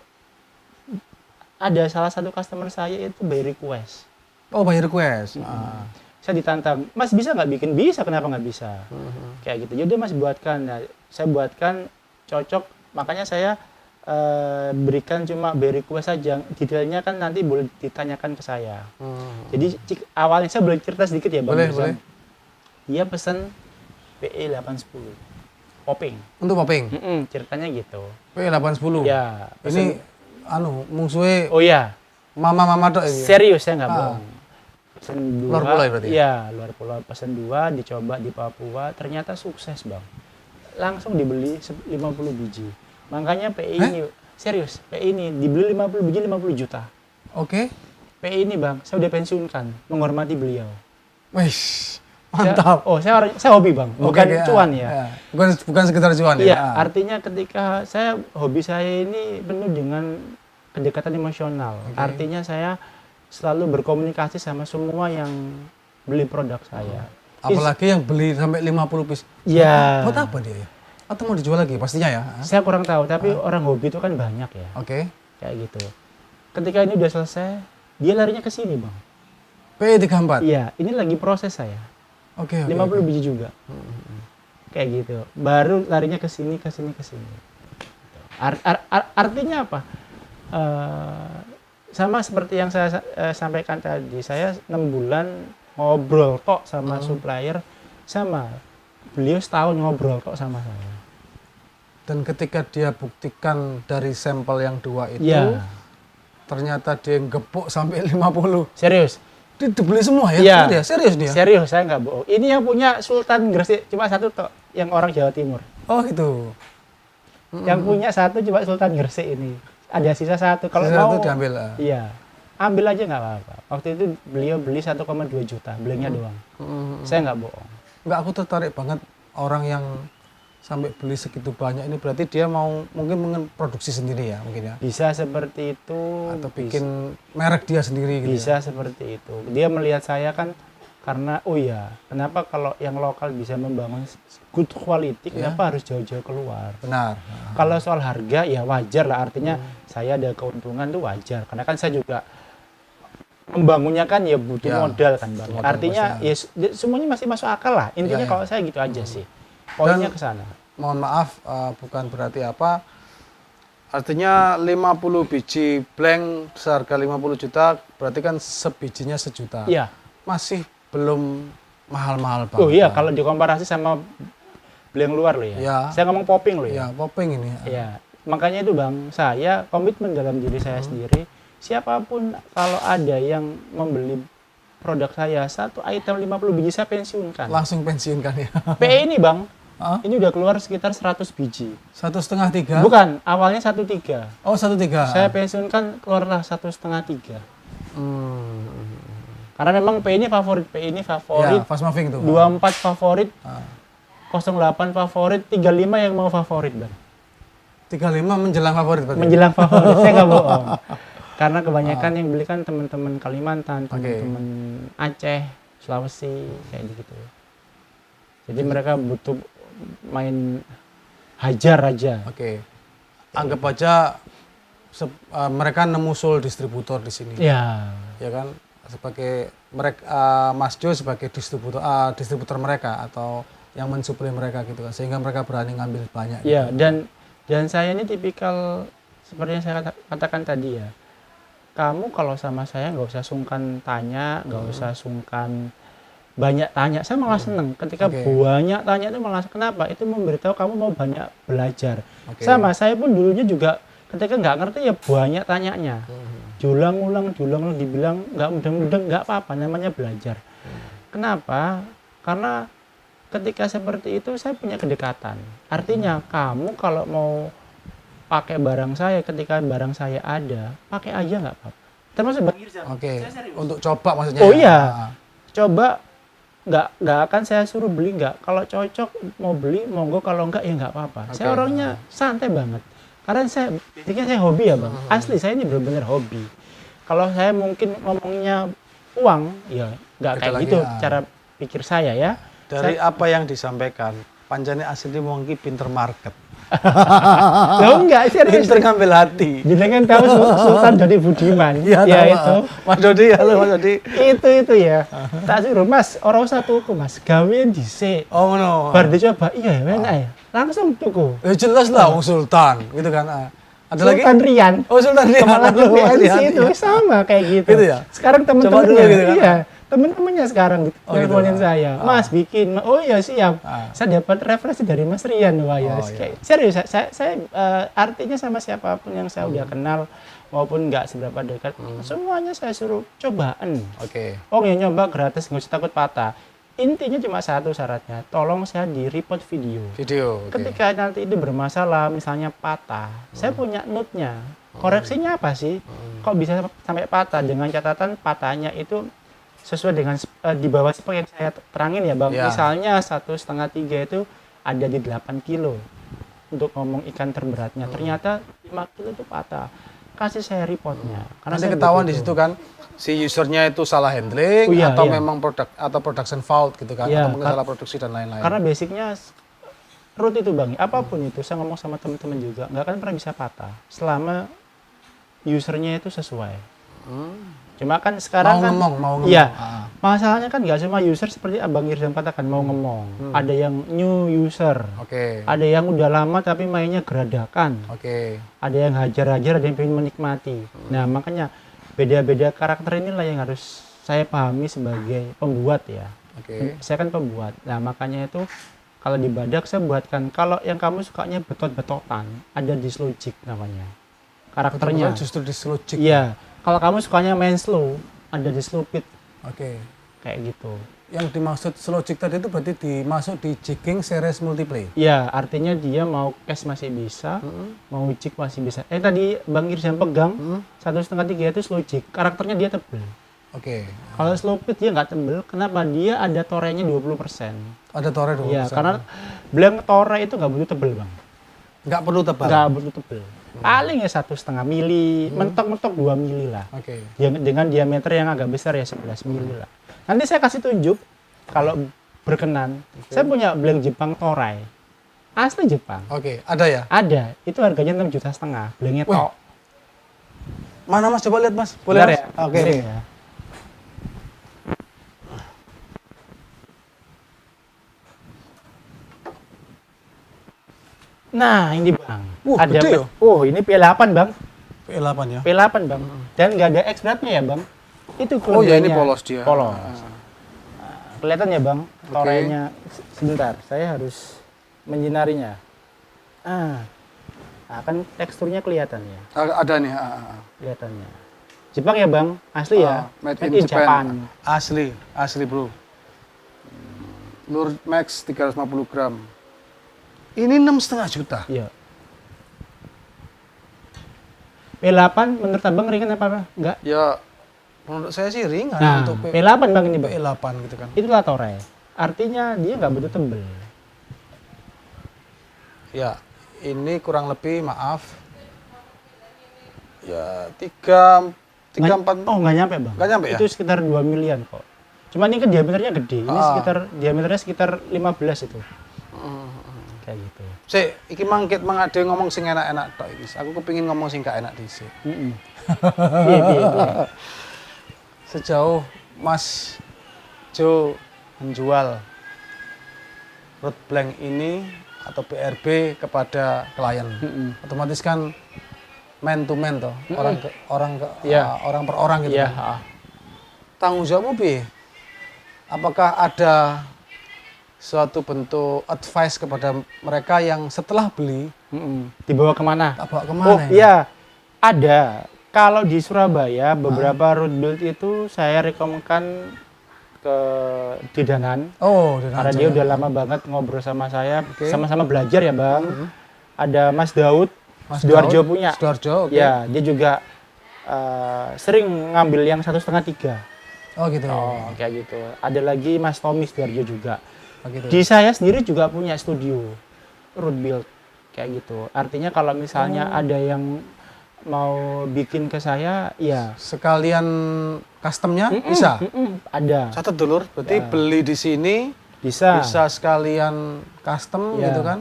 ada salah satu customer saya itu by request. Oh, by request. Saya ditantang, Mas bisa nggak bikin? Bisa, kenapa nggak bisa? Kayak gitu. Jadi Mas buatkan. Nah, saya buatkan cocok. Makanya saya berikan cuma by request saja. Detailnya kan nanti boleh ditanyakan ke saya. Jadi awalnya saya boleh cerita sedikit ya Bang. Boleh, Mirza? boleh. Dia pesan PE 810 popping. Untuk popping. Ceritanya gitu. P810. Ya. Ini musuhnya Oh ya, mama-mama dok ini. serius saya nggak bohong. Pesan 2. Luar pulau ya berarti? Iya, luar pulau. Pesan 2 dicoba di Papua, ternyata sukses Bang. Langsung dibeli 50 biji. Makanya PE ini serius, PE ini dibeli 50 biji 50 juta. Oke. PE ini Bang, saya udah pensiunkan, menghormati beliau. Wih, mantap. Saya hobi Bang, bukan Oke, cuan ya. Bukan sekedar cuan Iya, ya. artinya ketika hobi saya ini penuh dengan kedekatan emosional. Artinya saya selalu berkomunikasi sama semua yang beli produk saya. Apalagi yang beli sampai 50 piece. Iya. Buat apa dia ya? Atau mau dijual lagi? Pastinya ya. Saya kurang tahu, tapi orang hobi itu kan banyak ya. Oke. Kayak gitu. Ketika ini udah selesai, dia larinya ke sini, Bang. P34. Iya, ini lagi proses saya. Oke. 50 biji juga. Kayak gitu. Baru larinya ke sini, ke sini, ke sini. Artinya apa? Sama seperti yang saya sampaikan tadi, saya 6 bulan ngobrol kok sama supplier, sama beliau setahun ngobrol kok sama saya. Dan ketika dia buktikan dari sampel yang 2 itu, Iya. ternyata dia gepuk sampai 50. Serius? Dia dibeli semua ya? Iya. Dia? Serius dia? Serius, saya nggak bohong. Ini yang punya Sultan Gresik cuma satu tok, yang orang Jawa Timur. Oh gitu. Yang punya satu cuma Sultan Gresik ini. Ada sisa satu. Kalau Sisa mau, satu diambil. iya. Ambil aja nggak apa-apa. Waktu itu beliau beli 1,2 juta, belinya doang. Saya nggak bohong. Enggak, aku tertarik banget orang yang sampai beli segitu banyak ini, berarti dia mau mungkin produksi sendiri ya mungkin ya, Bisa seperti itu. atau bikin merek dia sendiri gitu. Bisa seperti itu. Dia melihat saya kan karena oh ya, kenapa kalau yang lokal bisa membangun good quality, kenapa harus jauh-jauh keluar? Benar. Kalau soal harga ya wajar lah, artinya saya ada keuntungan tuh wajar. Karena kan saya juga membangunnya kan ya butuh Ya, modal kan Bang. modal Artinya ya semuanya masih masuk akal lah. Intinya Ya. kalau saya gitu aja sih. Poinnya ke sana. Mohon maaf, bukan berarti apa. Artinya 50 biji blank seharga 50 juta, berarti kan sebijinya 1 juta. Iya. Masih belum mahal-mahal banget. Oh iya, kalau dikomparasi sama beli yang luar loh ya. Ya. Saya ngomong popping loh ya. Ya, popping ini. Iya. Makanya itu Bang, saya komitmen dalam diri saya sendiri. Siapapun kalau ada yang membeli produk saya, satu item 50 biji saya pensiunkan. Langsung pensiunkan ya. PE ini Bang, Hah? ini udah keluar sekitar 100 biji. 1,5 3. Bukan, awalnya 1,3. Oh, 1,3. Saya pensiunkan keluarlah 1,5 3. Hmm. Karena memang PE ini favorit, PE ini favorit, Ya, fast moving tuh. 24 favorit, Ah. 08 favorit, 35 yang mau favorit Bang. 35 menjelang favorit berarti. Menjelang favorit, saya nggak bohong. Karena kebanyakan yang beli kan teman-teman Kalimantan, teman-teman Aceh, Sulawesi, kayak gitu. Jadi mereka butuh main hajar aja. Oke. Anggap aja mereka nemu sole distributor di sini. Ya, Ya kan? Sebagai mereka Mas Jo sebagai distributor mereka atau yang mensuplai mereka gitu kan. Sehingga mereka berani ngambil banyak. ya, dan saya ini tipikal seperti yang saya katakan tadi ya. Kamu kalau sama saya nggak usah sungkan tanya, nggak usah sungkan banyak tanya. Saya malah seneng ketika banyak tanya itu malah kenapa? Itu memberitahu kamu mau banyak belajar. Sama saya pun dulunya juga ketika nggak ngerti ya banyak tanyanya. Diulang-ulang, dibilang nggak mudeng-mudeng nggak apa-apa, namanya belajar. Kenapa? Karena ketika seperti itu saya punya kedekatan. Artinya kamu kalau mau pakai barang saya, ketika barang saya ada, pakai aja nggak apa-apa. Termasuk Bang Irzal. Oke. Saya serius. Untuk coba maksudnya. Oh ya? iya. Coba nggak akan saya suruh beli nggak. Kalau cocok mau beli, monggo, kalau enggak ya nggak apa-apa. Saya orangnya santai banget. Karena saya hobi ya Bang. Asli saya ini benar-benar hobi. Kalau saya mungkin ngomongnya uang, ya nggak kayak lagi, gitu ya. cara pikir saya ya. Dari apa yang disampaikan, pancene asli mongki pinter market. Loh enggak, serius. Pinter ngambil hati. Jenengan tahu Sultan Dodi Budiman? Iya, Ya tahu, itu. Mas Dodi, halo Mas Dodi. Itu ya. Tak suruh, Mas, ora usah tuku, Mas. Gawean dhisik. Oh no. Bar dicoba, iya ya, enak ya. Langsung tuku. Ya jelas lah, Wong Sultan, gitu kan. Ada lagi? Sultan Rian. Oh Sultan Rian. Kepala Halo, Mas BNC Rian. itu Iya. sama kayak gitu. Gitu ya? Sekarang Coba dulu teman-temannya, gitu kan? iya. Teman-temannya sekarang teleponin gitu. saya, Mas bikin, oh iya siap. Saya dapat referensi dari Mas Rian, wah ya. Serius, saya artinya sama siapapun yang saya udah kenal maupun nggak seberapa dekat, semuanya saya suruh cobaan. Oke. Oh ya nyoba gratis, nggak usah takut patah. Intinya cuma satu syaratnya, tolong saya di report video. Video. Oke. Ketika nanti itu bermasalah, misalnya patah, saya punya note-nya. Koreksinya apa sih? Kok bisa sampai patah? Dengan catatan patahnya itu sesuai dengan di bawah spek yang saya terangin ya Bang. Ya. Misalnya 1,5 3 itu ada di 8 kilo untuk ngomong ikan terberatnya. Ternyata 5 kilo itu patah. Kasih saya reportnya. Karena Nanti saya ketahuan di butuh situ kan si usernya itu salah handling Oh, iya, atau iya. memang production fault gitu kan, Iya, atau mungkin salah produksi dan lain-lain. Karena basicnya root itu Bang, apapun itu, saya ngomong sama teman-teman juga, nggak akan pernah bisa patah selama usernya itu sesuai. Cuma kan sekarang mau ngomong. iya, masalahnya kan nggak semua user seperti Abang Irzam katakan mau ngomong. Ada yang new user, Oke. ada yang udah lama tapi mainnya geradakan, Oke. ada yang hajar-hajar, ada yang pengen menikmati. Nah makanya beda-beda karakter inilah yang harus saya pahami sebagai pembuat ya. Oke. Saya kan pembuat. Nah makanya itu kalau di Badak saya buatkan, kalau yang kamu sukanya betot-betotan, ada Dislogic namanya karakternya. Betul-betul justru di Slogic. Iya, kalau kamu sukanya main slow, ada di slow pit Oke. kayak gitu. Yang dimaksud Slogic tadi itu berarti dimasuk di Jigging series multiplay. Iya, artinya dia mau cash masih bisa, mau jig masih bisa. Tadi Bang Irzam pegang 1,5-3 itu slow jig, karakternya dia tebel. Oke. Kalau slow pit dia nggak tebel, kenapa? Dia ada torenya 20%. Ada tore dulu. Iya, karena blank tore itu nggak butuh tebel Bang. nggak perlu tebal. Nggak butuh tebel. Paling ya 1,5 mili, mentok-mentok 2 mili lah. Oke. Dengan diameter yang agak besar ya 11 mili lah. Nanti saya kasih tunjuk kalau berkenan. Saya punya blank Jepang Toray. Asli Jepang. Oke, ada ya? Ada. Itu harganya 6,5 juta. Blanknya Wih, tok. Mana Mas? Coba lihat Mas. Boleh Bentar Mas? ya? Oke. Kirim ya. Nah, ini Bang. Gede ya? Oh, ini P8 Bang. P8 ya? P8 Bang. Dan nggak ada X beratnya ya Bang. Itu Oh ya, ini kelebihannya. polos dia. Polos. Nah, kelihatan ya Bang, torenya. Sebentar, saya harus menyinarinya. Nah, kan teksturnya kelihatan ya. Ada nih. Kelihatannya. Jepang ya Bang, asli ya. Made in Japan. Asli bro. Lure Max 350 gram. Ini 6,5 juta. Iya. P8 menurut Abang ringan apa enggak? Ya, menurut saya sih ringan Nah, untuk P8 Bang ini Bang. P8 gitu kan. Itulah tore. Artinya dia nggak butuh tebel. Ya, ini kurang lebih maaf. Ya, 3-4. Oh nggak nyampe Bang. Nggak nyampe ya? Itu sekitar 2 milian kok. Cuma ini kan diameternya gede. Ini Ah. diameternya sekitar 15 itu. Kayak gitu. Sik, iki mangkit mangade ngomong sing enak-enak tok iki. Aku kepengin ngomong sing gak enak dhisik. Iya. Sejauh Mas Jo menjual root blank ini atau BRB kepada klien, otomatis kan man to man toh, Iya. orang per orang gitu. Iya. kan. Tanggung jawabmu piye? Apakah ada suatu bentuk advice kepada mereka yang setelah beli Dibawa kemana? tak bawa kemana? Oh iya, ada. Kalau di Surabaya beberapa root build itu saya rekomendasikan ke Didanan. Oh, Karena dia udah lama banget ngobrol sama saya, sama-sama belajar ya Bang. Ada Mas Daud, Sidoarjo punya. Sidoarjo, oke. Ya, dia juga sering ngambil yang 1,5-3. Oh gitu. Oh, kayak gitu. Ada lagi Mas Tommy Sidoarjo juga. Oh, gitu. Di saya sendiri juga punya studio root build kayak gitu. Artinya kalau misalnya ada yang mau bikin ke saya, ya Sekalian customnya bisa. ada. Catat dulur, berarti beli di sini Bisa. bisa sekalian custom Ya, gitu kan?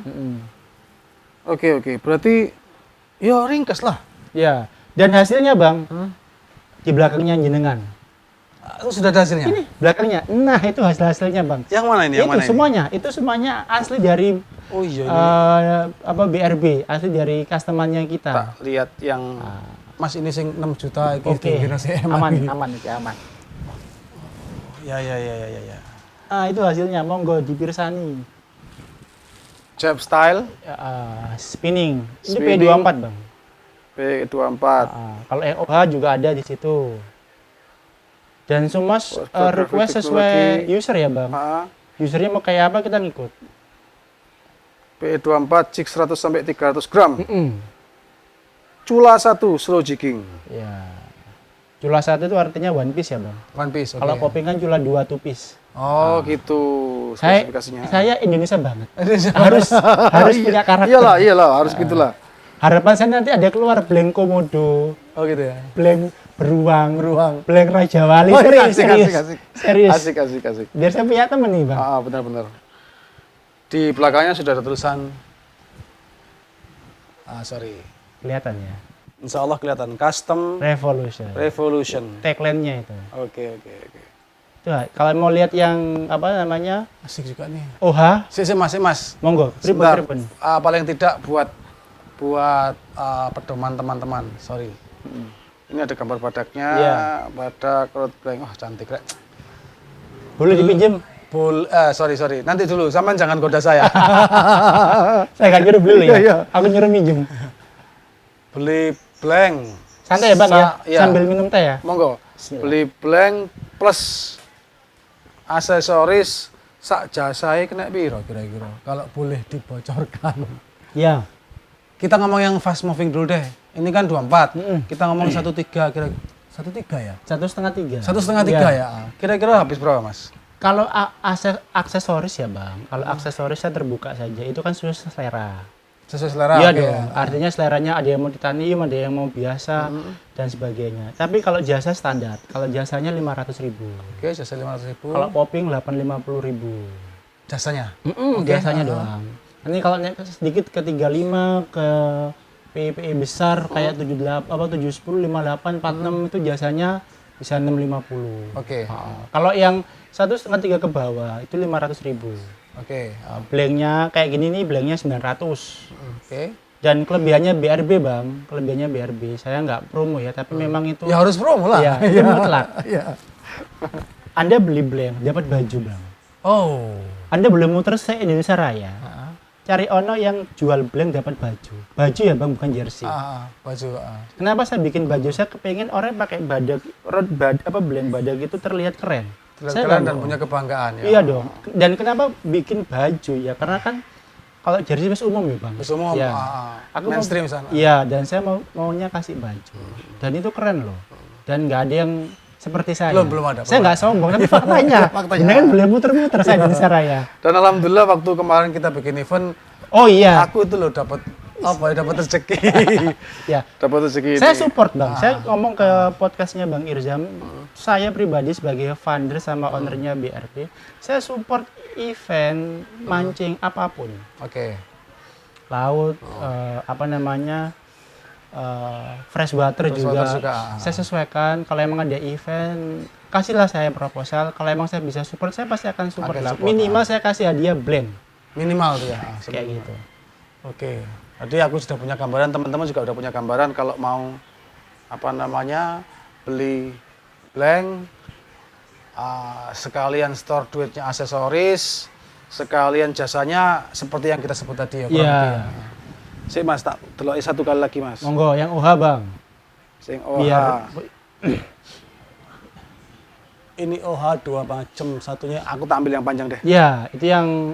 Oke, berarti ya ringkas lah. Ya. Dan hasilnya Bang, di belakangnya jenengan. Itu sudah ada hasilnya. Ini belakangnya. Nah, itu hasil-hasilnya Bang. Yang mana ini? Yang Itu mana ini? semuanya, itu semuanya asli dari Oh iya. Ini. BRB, asli dari customernya kita. Tak lihat yang Mas ini sing 6 juta iki Oke, aman. Ya. Itu hasilnya, monggo dipirsani. Jab style Spinning. Ini Spinning. P24 Bang. P24. Kalau EOH juga ada di situ. Dan semua request sesuai teknologi. user ya Bang. Usernya mau kayak apa kita ngikut. P24 jig 100 sampai 300 gram. Cula 1 slow jigging. Ya. Cula 1 itu artinya one piece ya Bang. One piece. Kalau popping kan cula 2 two piece. Oh gitu spesifikasinya. Saya Indonesia banget. harus punya karakter. Iyalah, harus gitulah. Harapan saya nanti ada keluar blank komodo, Oh gitu ya. blank beruang, blank Raja Wali. Oh, serius. asik. Serius. Asik. Biar saya punya temen nih Bang. Benar-benar. Di belakangnya sudah ada tulisan Kelihatan ya. Insya Allah kelihatan Custom Revolution. Tagline-nya itu. Oke. Tuh, kalau mau lihat yang apa namanya? Asik juga nih. OH, Mas. monggo. Sebentar. Pripun. Paling tidak buat pedoman teman-teman. Sorry. Ini ada gambar badaknya. Iya. Badak road blank. Wah, cantik, Rek. Boleh dipinjam? Sorry. Nanti dulu. Sampean jangan goda saya. Saya kan nyuruh beli ya. Iya. Aku nyuruh minjem. Beli blank. Santai ya, Bang ya. Iya. Sambil minum teh ya. Monggo. Bismillah. Beli blank plus aksesoris sak jasai kena piro kira-kira. Kalau boleh dibocorkan. Ya. Kita ngomong yang fast moving dulu deh. Ini kan 24. Kita ngomong 13 kira-kira. 13 ya? 1,5 3. 1,5 Iya. ya. Kira-kira habis berapa, Mas? Kalau aksesoris ya Bang, kalau aksesoris saya terbuka saja, itu kan sesuai selera. Sesuai selera. Iya oke. dong, artinya seleranya ada yang mau titanium, ada yang mau biasa, dan sebagainya. Tapi kalau jasa standar, kalau jasanya 500.000. Oke, jasa 500.000. Kalau popping 850.000. Jasanya. Jasanya doang. Ini kalau naik sedikit ke 35, ke PPE besar kayak 78, 710, 58, 46 itu jasanya bisa 650. Oke. Kalau yang 1,5 ke bawah itu 500.000. Oke. Blanknya kayak gini nih, blanknya 900. Oke. Dan kelebihannya BRB Bang, kelebihannya BRB. Saya nggak promo ya, tapi memang itu. Ya harus promo lah. Iya, itu mutlak. Iya. Anda beli blank, dapat baju Bang. Oh. Anda boleh muter se Indonesia Raya. Cari ono yang jual blank dapat baju. Baju ya Bang, bukan jersey. Baju. Kenapa saya bikin baju? Saya kepengen orang pakai badak, blank badak itu terlihat keren. Saya Keren nggak dan mau. punya kebanggaan ya. Iya dong. Dan kenapa bikin baju ya? Karena kan kalau jersey wis umum ya Bang. Wis umum, Ya. Aku mainstream sana. Iya, dan saya maunya kasih baju. Dan itu keren loh. Dan nggak ada yang seperti saya. Belum ada. Saya nggak sombong, tapi faktanya. Faktanya kan boleh muter-muter saya di Indonesia Raya. Dan alhamdulillah waktu kemarin kita bikin event, Oh iya. aku itu loh dapat rezeki. Ya. Dapat rezeki. Saya support Bang. Saya ngomong ke podcastnya Bang Irzam. Saya pribadi sebagai founder sama ownernya BRP, saya support event mancing apapun. Oke. Laut, freshwater juga. Saya sesuaikan. Kalau emang ada event, kasihlah saya proposal. Kalau emang saya bisa support, saya pasti akan support lah. Minimal saya kasih hadiah blank. Minimal tuh ya. Kayak gitu. Oke. Jadi aku sudah punya gambaran, teman-teman juga udah punya gambaran kalau mau beli blank, sekalian store duitnya aksesoris, sekalian jasanya seperti yang kita sebut tadi ya. Iya. Sik Mas, tak deloki satu kali lagi Mas. Monggo, yang OH Bang. Sing OH. Biar Ini OH 2 macam, satunya aku tak ambil yang panjang deh. ya, itu yang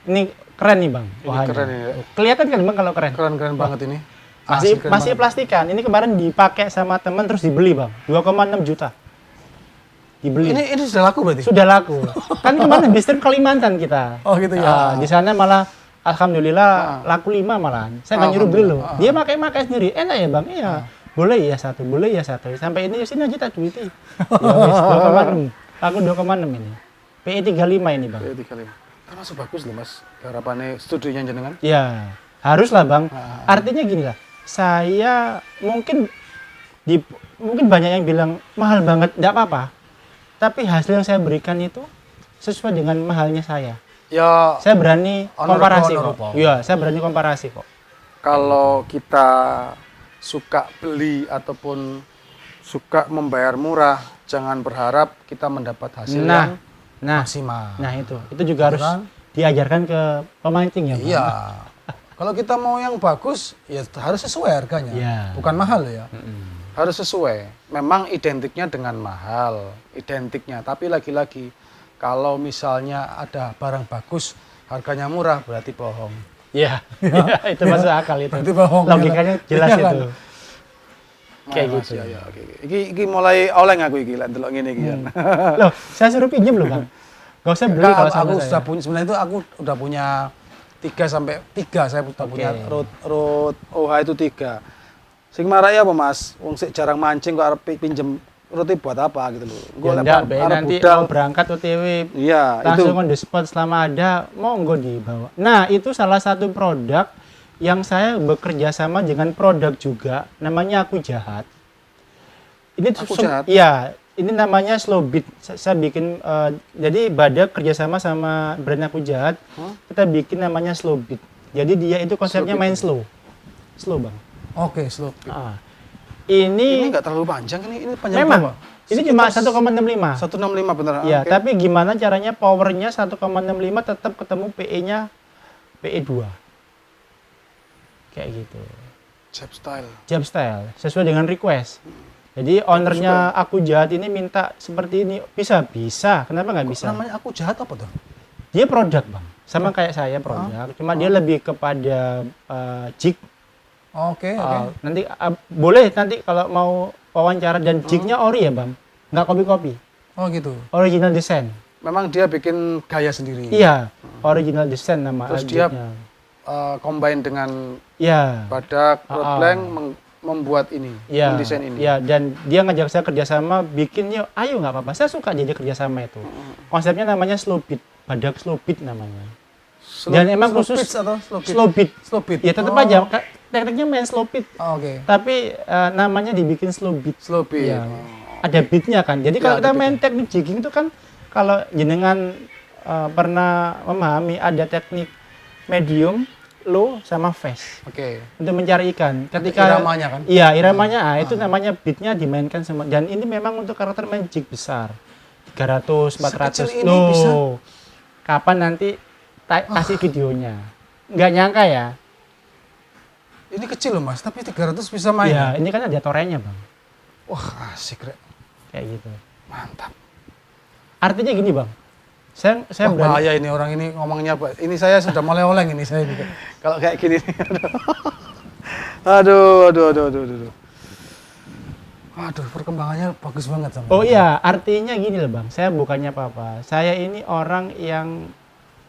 ini keren nih Bang. Ini OH-nya. keren ya. Kelihatan kan Bang kalau keren? Keren banget ini. Masih Asli keren masih banget. plastikan. Ini kemarin dipakai sama teman terus dibeli Bang. 2,6 juta. Dibeli. Ini sudah laku berarti? Sudah laku. Kan kemarin bis trip Kalimantan kita. Oh gitu ya. Di sana malah alhamdulillah laku 5 malahan. Saya nggak nyuruh beli loh. Dia pakai sendiri. Enak ya Bang? Iya. Boleh ya satu. Sampai ini sini aja tak duiti. Ya wis 2,6. Laku 2,6 ini. PE 35 ini Bang. PE 35. Termasuk bagus loh Mas. Harapannya studionya jenengan. Ya, haruslah Bang. Artinya gini lah. Saya mungkin banyak yang bilang mahal banget, enggak apa-apa. Tapi hasil yang saya berikan itu sesuai dengan mahalnya saya. Ya, Saya berani komparasi honor, kok. Iya, saya berani komparasi kok. kalau kita suka beli ataupun suka membayar murah, jangan berharap kita mendapat hasil yang maksimal. Nah itu juga harus diajarkan ke pemancing ya Bang. Iya. Kalau kita mau yang bagus, ya harus sesuai harganya. Iya. Bukan mahal ya. Harus sesuai. Memang identiknya dengan mahal, identiknya. Tapi lagi-lagi, kalau misalnya ada barang bagus, harganya murah, berarti bohong. Iya, itu masuk akal itu. Berarti bohong. Logikanya jelas Iya kan? itu. Kayak Mas, gitu. Ya, oke. Iki mulai oleng aku iki, lek ndelok ngene iki. Loh, saya suruh pinjam loh Bang. Gak usah beli kalau sama aku saya. sudah punya, sebenarnya itu aku udah punya 3 saya sudah punya road OH itu 3. Sing marai apa Mas? Wong sik jarang mancing kok arep pinjem roti buat apa gitu loh. Ya Gua enggak, lempar Be, arep nanti budal. mau berangkat OTW Iya, itu. langsung on the spot selama ada, monggo dibawa. Nah, itu salah satu produk yang saya bekerja sama dengan produk juga, namanya Aku Jahat. Ini Aku Jahat? Iya, ini namanya Slow Beat. Saya bikin, jadi Badak kerjasama sama brand Aku Jahat, kita bikin namanya Slow Beat. Jadi dia itu konsepnya main slow. Slow, Bang. Oke, slow. Ah. Ini Ini enggak terlalu panjang ini panjang memang, berapa? ini cuma 1,65. 165 bener. Ya, Oke. tapi gimana caranya powernya 1,65 tetap ketemu PE-nya PE 2. Kayak gitu. Jab style. Jab style sesuai dengan request. Jadi ownernya Aku Jahat ini minta seperti ini, bisa. Kenapa nggak bisa? Namanya Aku Jahat apa tuh? Dia produk, Bang. Sama kayak saya produk, cuma dia lebih kepada jig. Oke. Nanti boleh nanti kalau mau wawancara dan jignya ori ya, Bang. Nggak kopi-kopi. Oh gitu. Original design. Memang dia bikin gaya sendiri. Iya, original design nama Terus dia jignya. combine dengan Iya. Badak, Road Blank membuat ini, Iya, mendesain ini. iya, dan dia ngajak saya kerjasama bikin, yuk ayo nggak apa-apa, saya suka diajak kerjasama itu. Konsepnya namanya slow beat, Badak slow beat namanya. Dan emang slow khusus pitch atau slow beat? slow beat. Slow beat. Ya tetap aja, tekniknya main slow beat, Oh, oke. tapi namanya dibikin slow beat. Slow beat. Iya. Ada beatnya kan. Jadi kalau ada kita main teknik jigging itu kan, kalau jenengan pernah memahami ada teknik medium, low, sama fast. Oke. Untuk mencari ikan. Ketika Iramanya kan? Iya, iramanya. Itu namanya beatnya dimainkan sama, dan ini memang untuk karakter main jig besar. 300, 400. Sekecil ini bisa? Kapan nanti kasih videonya. Nggak nyangka ya. Ini kecil loh Mas, tapi 300 bisa main. Iya, ini kan ada torennya, Bang. Wah, asik, Rek. Kayak gitu. Mantap. Artinya gini, Bang. Saya Wah, berani. bahaya ini orang ini ngomongnya apa? Ini saya sudah mulai oleng ini saya ini. Kalau kayak gini nih. Aduh. Waduh, perkembangannya bagus banget sama. Oh iya, artinya gini loh, Bang. Saya bukannya apa-apa. Saya ini orang yang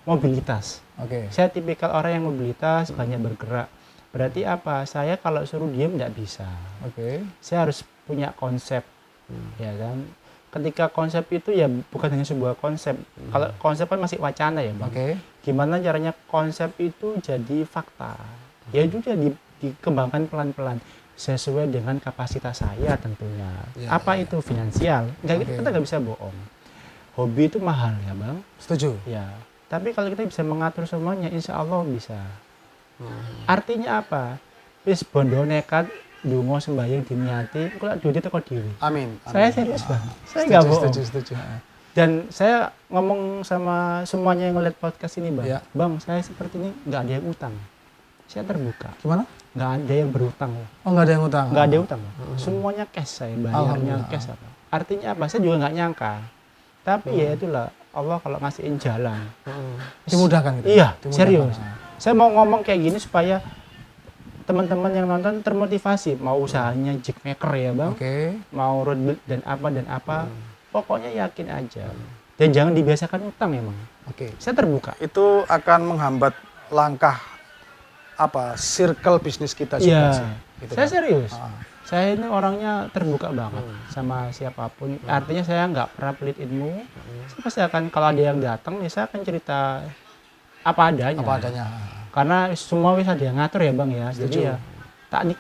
mobilitas. Oke. Saya tipikal orang yang mobilitas, banyak bergerak. Berarti apa? Saya kalau suruh diem nggak bisa. Oke. Saya harus punya konsep, ya kan? Ketika konsep itu ya bukan hanya sebuah konsep. Kalau konsep kan masih wacana ya, Bang. Oke. Gimana caranya konsep itu jadi fakta? Ya itu jadi dikembangkan pelan-pelan sesuai dengan kapasitas saya tentunya. Ya, Apa itu finansial? Oke. Kita nggak bisa bohong. Hobi itu mahal ya, Bang. Setuju. Ya. Tapi kalau kita bisa mengatur semuanya, insya Allah bisa. Artinya apa? Wis bondo nekat, dungo sembahyang diniati, kok duitnya teko diri. Amin. Saya serius, Bang. Saya nggak bohong. Setuju. Dan saya ngomong sama semuanya yang ngeliat podcast ini, Bang. Ya. Bang, saya seperti ini nggak ada yang utang. Saya terbuka. Gimana? Nggak ada yang berutang. Oh, nggak ada yang utang. Nggak ada utang. Semuanya cash saya, bayarnya Alhamdulillah. cash apa. Artinya apa? Saya juga nggak nyangka. Tapi ya itulah, Allah kalau ngasihin jalan. Dimudahkan gitu. Iya, Dimudahkan. serius. Saya mau ngomong kayak gini supaya teman-teman yang nonton termotivasi, mau usahanya jig maker ya, Bang, Oke. mau road build dan apa, pokoknya yakin aja. Dan jangan dibiasakan utang emang. Oke. Saya terbuka. Itu akan menghambat langkah circle bisnis kita juga Iya, sih. Gitu saya kan? serius. Saya ini orangnya terbuka banget sama siapapun. Artinya saya nggak pernah pelit ilmu. Saya pasti akan, kalau ada yang datang, ya saya akan cerita apa adanya. Apa adanya. Karena semua wis ada yang ngatur ya, Bang ya. Jadi Setuju. ya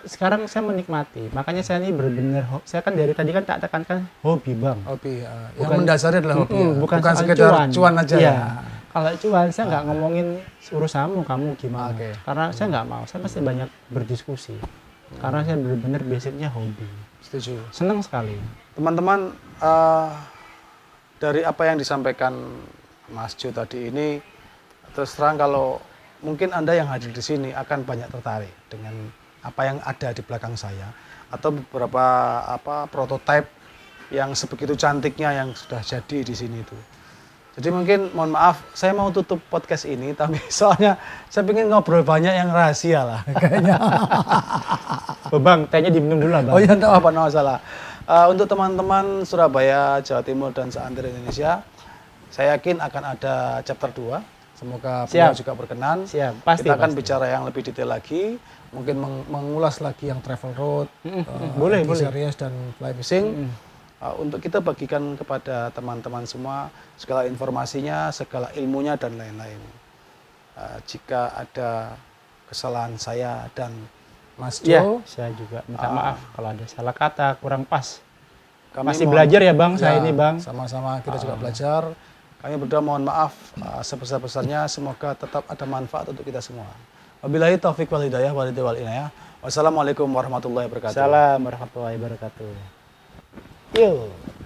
sekarang saya menikmati. Makanya saya ini benar-benar saya kan dari tadi kan tak tekankan hobi, Bang. Hobi. Yang Bukan- mendasari adalah hobi. Ya. Bukan soal sekedar cuan aja Iya. ya. Kalau cuan saya nggak ngomongin urusanmu kamu gimana. Oke. Karena saya nggak mau. Saya pasti banyak berdiskusi. Karena saya benar-benar basicnya hobi. Setuju. Senang sekali. Teman-teman, dari apa yang disampaikan Mas Jo tadi ini, terus terang kalau mungkin Anda yang hadir di sini akan banyak tertarik dengan apa yang ada di belakang saya atau beberapa prototipe yang sebegitu cantiknya yang sudah jadi di sini itu. Jadi mungkin mohon maaf, saya mau tutup podcast ini, tapi soalnya saya pengen ngobrol banyak yang rahasia lah kayaknya. Oh, Bang, tehnya diminum dulu lah, Bang. Oh iya, enggak apa-apa, enggak masalah. Untuk teman-teman Surabaya, Jawa Timur, dan seantero Indonesia, saya yakin akan ada chapter 2. Semoga beliau Siap. juga berkenan. Siap, pasti. Kita akan pasti. bicara yang lebih detail lagi, mungkin mengulas lagi yang travel road, Boleh. series dan fly fishing. untuk kita bagikan kepada teman-teman semua segala informasinya, segala ilmunya dan lain-lain. Jika ada kesalahan saya dan Mas Ya, Jo, saya juga minta maaf kalau ada salah kata, kurang pas. kami Masih mohon- belajar ya Bang, saya Ya, ini Bang. Sama-sama kita juga belajar. Kami berdua mohon maaf sebesar-besarnya. Semoga tetap ada manfaat untuk kita semua. Wabillahi taufiq wal hidayah wal inayah. Wassalamualaikum warahmatullahi wabarakatuh. Salam warahmatullahi wabarakatuh. Yuk.